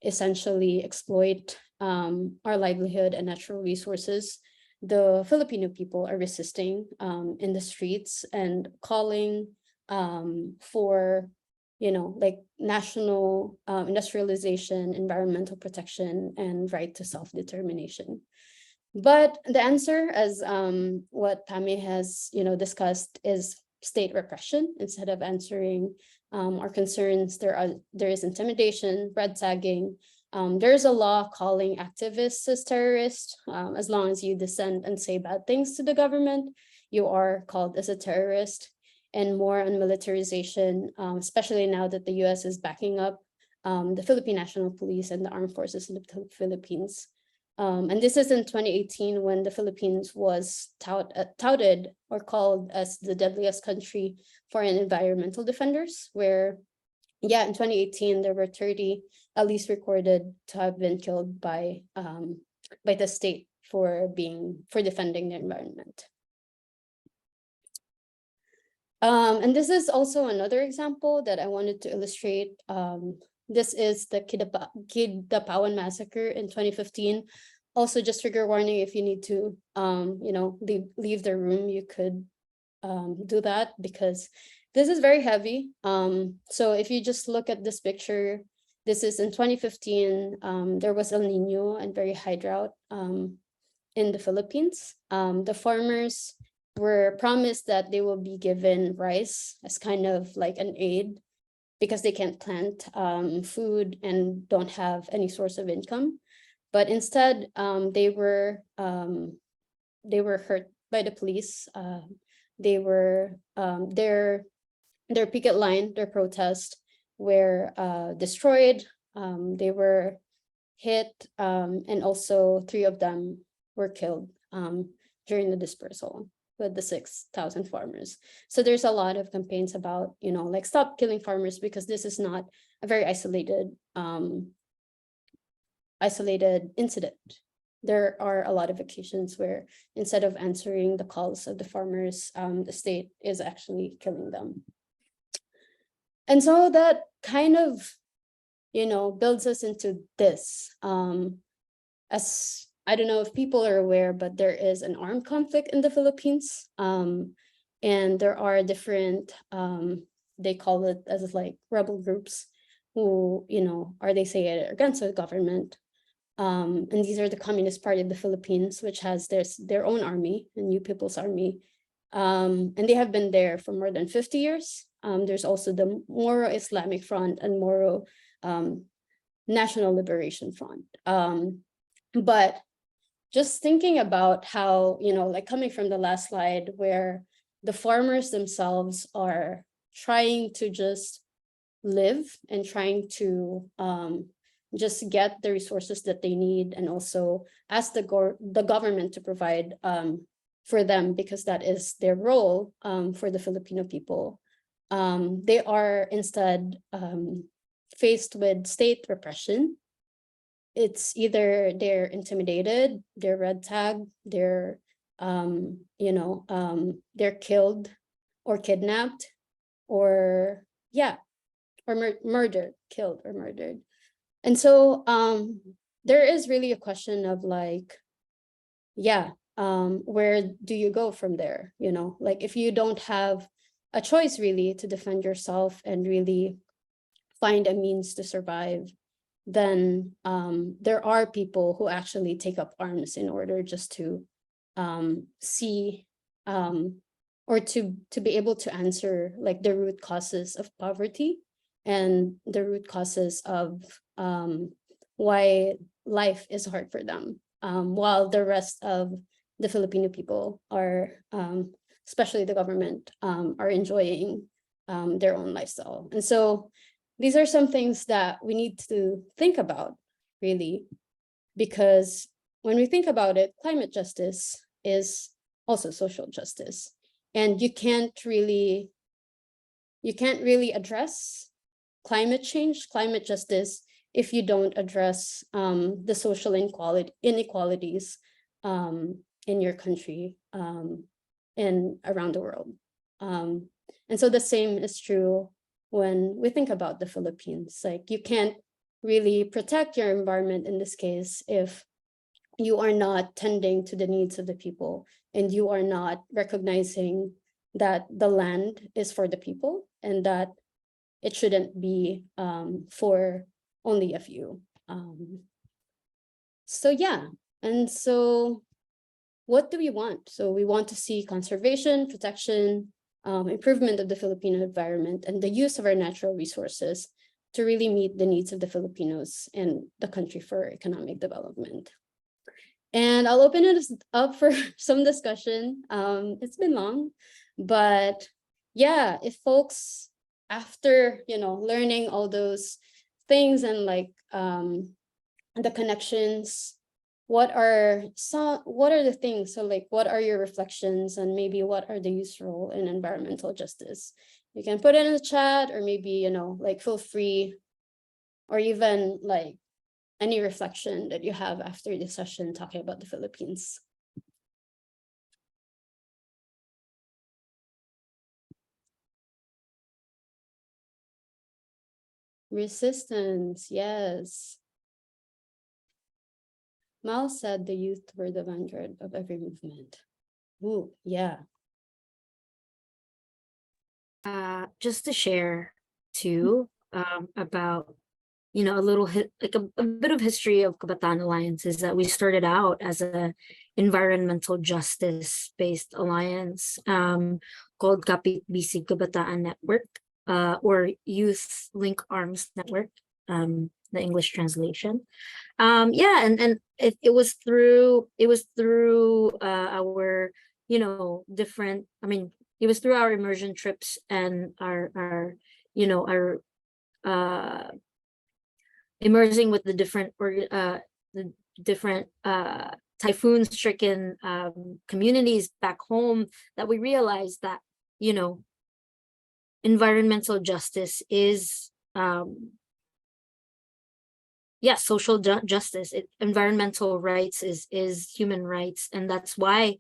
essentially exploit our livelihood and natural resources, the Filipino people are resisting in the streets and calling for, you know, like national industrialization, environmental protection, and right to self-determination. But the answer, as what Tami has, you know, discussed, is state repression. Instead of answering our concerns, there is intimidation, red tagging. There's a law calling activists as terrorists. As long as you dissent and say bad things to the government, you are called as a terrorist. And more on militarization, especially now that the US is backing up the Philippine National Police and the armed forces in the Philippines. And this is in 2018 when the Philippines was touted or called as the deadliest country for environmental defenders, where, yeah, in 2018, there were 30 at least recorded to have been killed by the state for defending the environment. And this is also another example that I wanted to illustrate. This is the Kidapawan massacre in 2015. Also, just trigger warning, if you need to, you know, leave the room, you could do that, because this is very heavy. So if you just look at this picture, this is in 2015. There was El Nino and very high drought in the Philippines. The farmers were promised that they will be given rice as kind of like an aid, because they can't plant food and don't have any source of income. But instead, they were hurt by the police. they were their picket line, their protest were destroyed. They were hit, and also 3 of them were killed during the dispersal with the 6,000 farmers. So there's a lot of campaigns about, you know, like stop killing farmers, because this is not a very isolated incident. There are a lot of occasions where instead of answering the calls of the farmers, the state is actually killing them. And so that kind of, you know, builds us into this. As I don't know if people are aware, but there is an armed conflict in the Philippines. And there are different, they call it as like rebel groups who, you know, they say are against the government. And these are the Communist Party of the Philippines, which has their own army, the New People's Army. And they have been there for more than 50 years. There's also the Moro Islamic Front and Moro National Liberation Front. But just thinking about how, you know, like coming from the last slide where the farmers themselves are trying to just live and trying to just get the resources that they need, and also ask the government to provide for them, because that is their role for the Filipino people. They are instead faced with state repression. It's either they're intimidated, they're red tagged, they're they're killed or kidnapped, or murdered, killed or murdered. And so there is really a question of like, where do you go from there? You know, like if you don't have a choice really to defend yourself and really find a means to survive, then there are people who actually take up arms in order just to see or to be able to answer like the root causes of poverty and the root causes of why life is hard for them, while the rest of the Filipino people are, especially the government, are enjoying their own lifestyle. And so these are some things that we need to think about, really, because when we think about it, climate justice is also social justice. And you can't really address climate change, climate justice, if you don't address the social inequalities in your country and around the world. And so the same is true when we think about the Philippines. Like you can't really protect your environment in this case if you are not tending to the needs of the people and you are not recognizing that the land is for the people and that it shouldn't be for only a few. So yeah, and so what do we want? So we want to see conservation, protection, improvement of the Filipino environment, and the use of our natural resources to really meet the needs of the Filipinos and the country for economic development. And I'll open it up for some discussion. It's been long, but yeah, if folks, after learning all those things and like the connections, what are the things? So like, what are your reflections, and maybe what are the youth's role in environmental justice? You can put it in the chat, or maybe like feel free, or even like any reflection that you have after the session talking about the Philippines. Resistance, yes. Mao said the youth were the vanguard of every movement. Ooh, yeah. Just to share too, about a little a bit of history of Kabataan Alliance is that we started out as a environmental justice based alliance called Kapit Bisig Kabataan Network, or Youth Link Arms Network, the English translation. Yeah, and it was through our different, it was through our immersion trips and our you know, our immersing with the different typhoon stricken communities back home, that we realized that, you know, environmental justice is social justice. Environmental rights is human rights, and that's why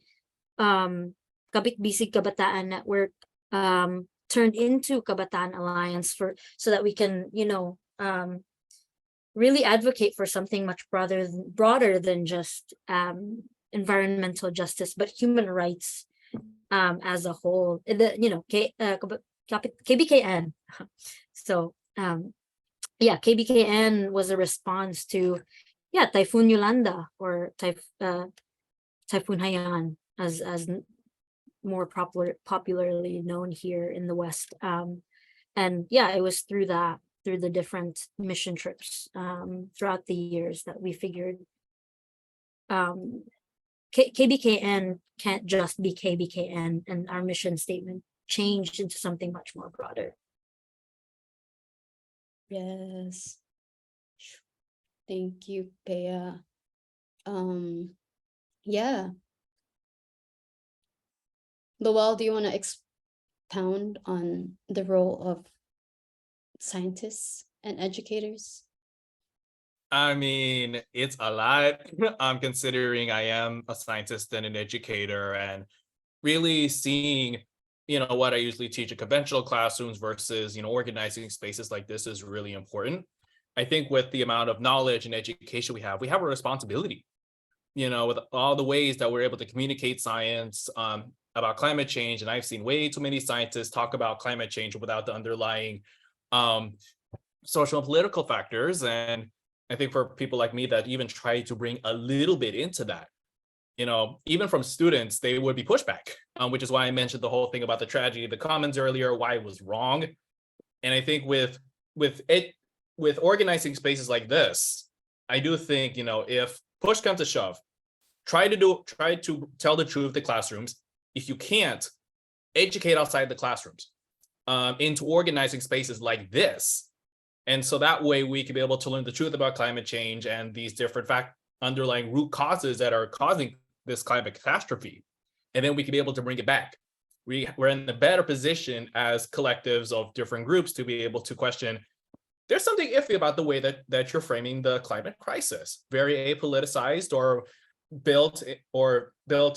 Kapit Bisig Kabataan Network turned into Kabataan Alliance, so that we can, you know, really advocate for something much broader than just environmental justice, but human rights as a whole. You know, KBKN. So KBKN was a response to Typhoon Yolanda, or Typhoon Haiyan, as more popularly known here in the West. And it was through the different mission trips throughout the years that we figured KBKN can't just be KBKN, and our mission statement changed into something much more broader. Yes. Thank you, Bea. Yeah. Lowell, do you want to expound on the role of scientists and educators? I mean, it's a lot. I'm considering I am a scientist and an educator, and really seeing, you know, what I usually teach in conventional classrooms versus, you know, organizing spaces like this is really important. I think with the amount of knowledge and education we have a responsibility, you know, with all the ways that we're able to communicate science about climate change. And I've seen way too many scientists talk about climate change without the underlying social and political factors. And I think for people like me that even try to bring a little bit into that, you know, even from students, they would be pushback, which is why I mentioned the whole thing about the tragedy of the commons earlier, why it was wrong. And I think with organizing spaces like this, I do think, you know, if push comes to shove, try to tell the truth to classrooms. If you can't, educate outside the classrooms into organizing spaces like this. And so that way we can be able to learn the truth about climate change and these different underlying root causes that are causing this climate catastrophe. And then we can be able to bring it back. We're in a better position as collectives of different groups to be able to question, there's something iffy about the way that you're framing the climate crisis, very apoliticized or built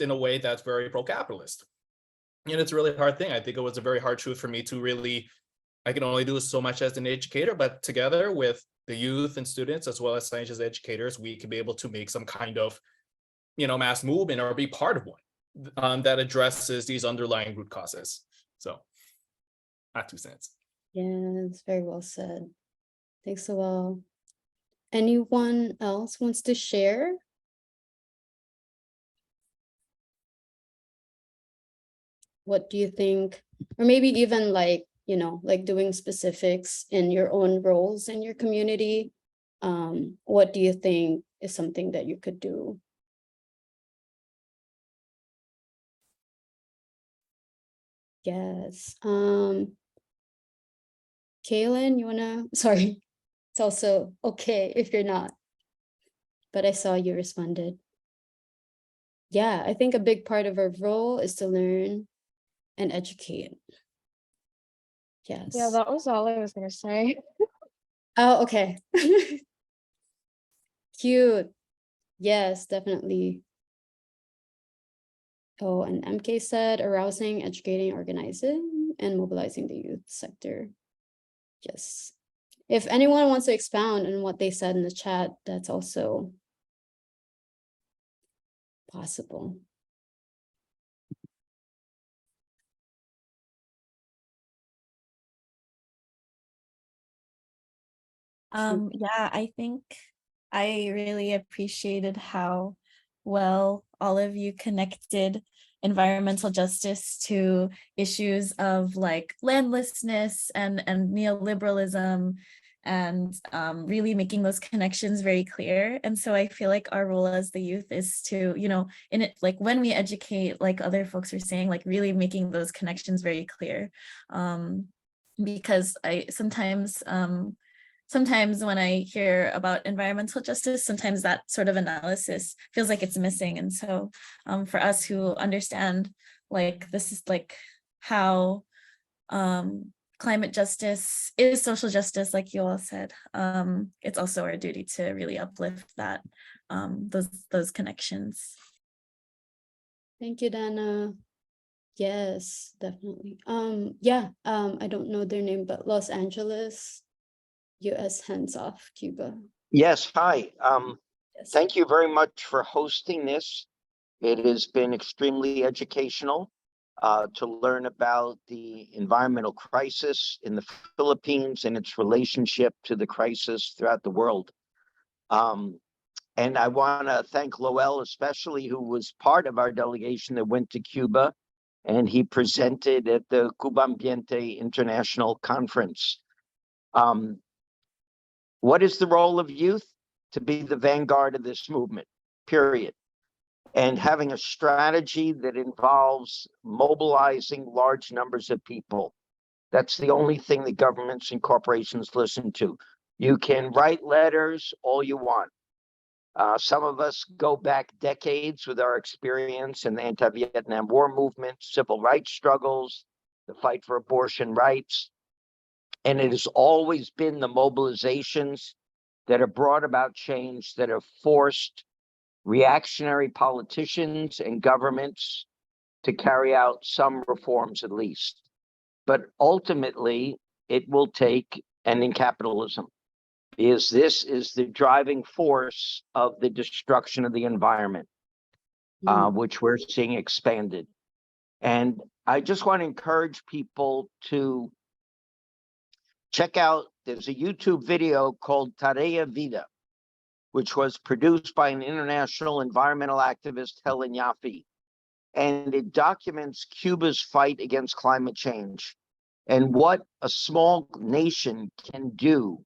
in a way that's very pro-capitalist. And it's a really hard thing. I think it was a very hard truth for me to really, I can only do so much as an educator, but together with the youth and students, as well as science educators, we can be able to make some kind of, you know, mass movement or be part of one that addresses these underlying root causes. So, my 2 cents. Yes, very well said. Thanks a lot. Anyone else wants to share? What do you think? Or maybe even like, you know, like doing specifics in your own roles in your community. What do you think is something that you could do? Yes. Kaylin, you wanna, sorry, it's also okay if you're not, but I saw you responded. Yeah, I think a big part of our role is to learn and educate. Yes. Yeah, that was all I was gonna say. Oh, okay. Cute. Yes, definitely. Oh, and MK said arousing, educating, organizing, and mobilizing the youth sector. Yes. If anyone wants to expound on what they said in the chat, that's also possible. Yeah, I think I really appreciated how well all of you connected environmental justice to issues of like landlessness and neoliberalism and really making those connections very clear. And so I feel like our role as the youth is to, you know, in it, like when we educate, like other folks are saying, like really making those connections very clear. Because I sometimes when I hear about environmental justice, sometimes that sort of analysis feels like it's missing. And so for us who understand, like, this is like how climate justice is social justice, like you all said, it's also our duty to really uplift that, those connections. Thank you, Dana. Yes, definitely. Yeah, I don't know their name, but Los Angeles, US hands off Cuba. Yes, hi. Yes. Thank you very much for hosting this. It has been extremely educational to learn about the environmental crisis in the Philippines and its relationship to the crisis throughout the world. And I want to thank Lowell, especially, who was part of our delegation that went to Cuba, and he presented at the Cuba Ambiente International Conference. What is the role of youth? To be the vanguard of this movement, period. And having a strategy that involves mobilizing large numbers of people. That's the only thing that governments and corporations listen to. You can write letters all you want. Some of us go back decades with our experience in the anti-Vietnam War movement, civil rights struggles, the fight for abortion rights. And it has always been the mobilizations that have brought about change, that have forced reactionary politicians and governments to carry out some reforms at least. But ultimately, it will take ending capitalism, because this is the driving force of the destruction of the environment, which we're seeing expanded. And I just want to encourage people to check out, there's a YouTube video called Tarea Vida, which was produced by an international environmental activist, Helen Yaffe. And it documents Cuba's fight against climate change and what a small nation can do,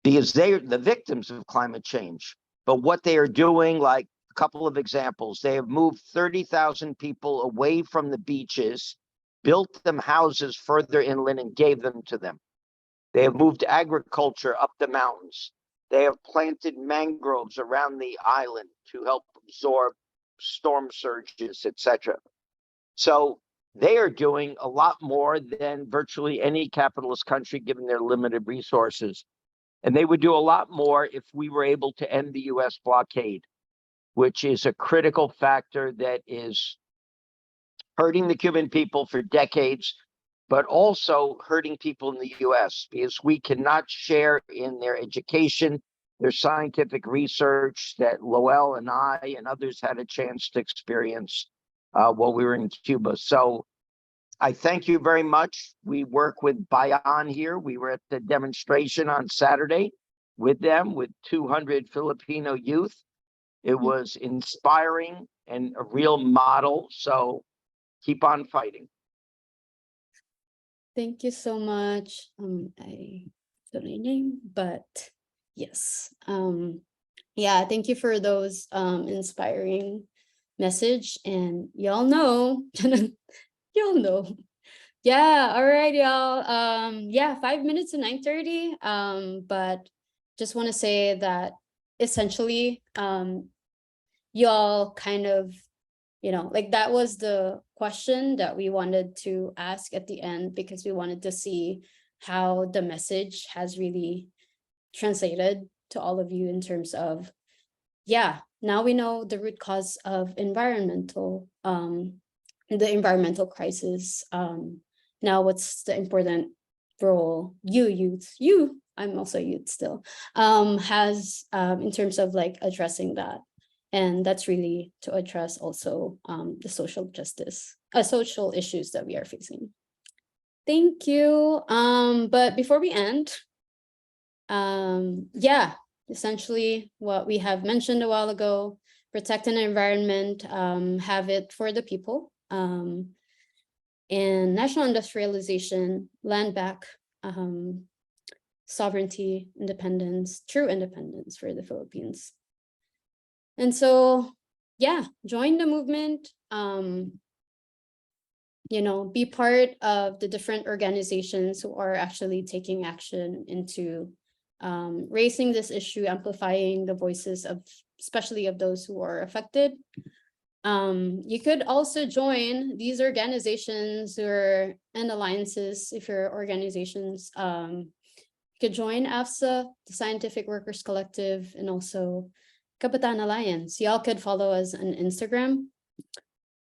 because they're the victims of climate change. But what they are doing, like a couple of examples, they have moved 30,000 people away from the beaches, built them houses further inland and gave them to them. They have moved agriculture up the mountains. They have planted mangroves around the island to help absorb storm surges, etc. So they are doing a lot more than virtually any capitalist country, given their limited resources. And they would do a lot more if we were able to end the US blockade, which is a critical factor that is hurting the Cuban people for decades, but also hurting people in the US, because we cannot share in their education, their scientific research that Lowell and I and others had a chance to experience while we were in Cuba. So I thank you very much. We work with Bayan here. We were at the demonstration on Saturday with them, with 200 Filipino youth. It was inspiring and a real model. So keep on fighting. Thank you so much. I don't know your name, but yes. Yeah, thank you for those inspiring message. And y'all know, y'all know. Yeah, all right, y'all. Yeah, 5 minutes to 9:30. But just want to say that essentially, y'all kind of, you know, like that was the question that we wanted to ask at the end, because we wanted to see how the message has really translated to all of you in terms of, yeah, now we know the root cause of the environmental crisis. Now what's the important role I'm also youth still, has in terms of like addressing that. And that's really to address also the social issues that we are facing. Thank you. But before we end, yeah, essentially what we have mentioned a while ago, protect an environment, have it for the people, and national industrialization, land back, sovereignty, independence, true independence for the Philippines. And so, yeah, join the movement. You know, be part of the different organizations who are actually taking action into raising this issue, amplifying the voices of, especially of those who are affected. You could also join these organizations or and alliances if your organizations. You could join AFSA, the Scientific Workers Collective, and also Kabataan Alliance. Y'all could follow us on Instagram.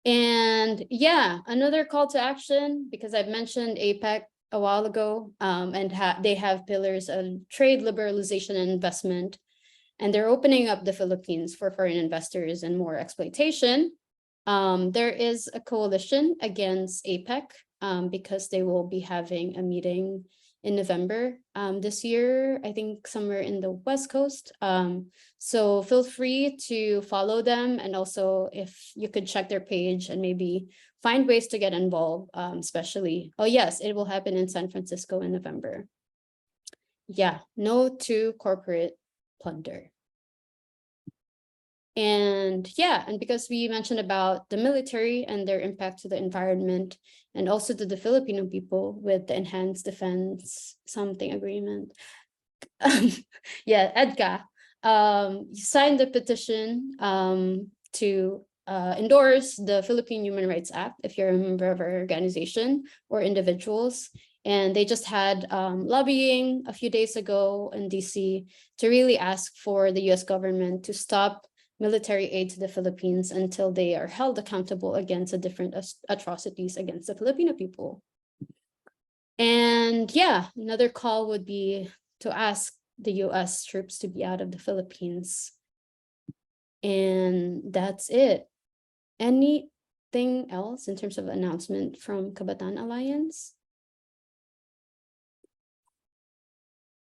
And yeah, another call to action, because I've mentioned APEC a while ago, and they have pillars of trade liberalization and investment, and they're opening up the Philippines for foreign investors and more exploitation. There is a coalition against APEC because they will be having a meeting in November this year, I think somewhere in the West Coast. So feel free to follow them, and also if you could check their page and maybe find ways to get involved, especially, oh yes, it will happen in San Francisco in November. Yeah, no to corporate plunder. And yeah, and because we mentioned about the military and their impact to the environment and also to the Filipino people with the Enhanced Defense Something Agreement. Yeah, EDCA signed the petition to endorse the Philippine Human Rights Act if you're a member of our organization or individuals. And they just had lobbying a few days ago in DC to really ask for the US government to stop military aid to the Philippines until they are held accountable against the different atrocities against the Filipino people. And yeah, another call would be to ask the US troops to be out of the Philippines. And that's it. Anything else in terms of announcement from Kabataan Alliance?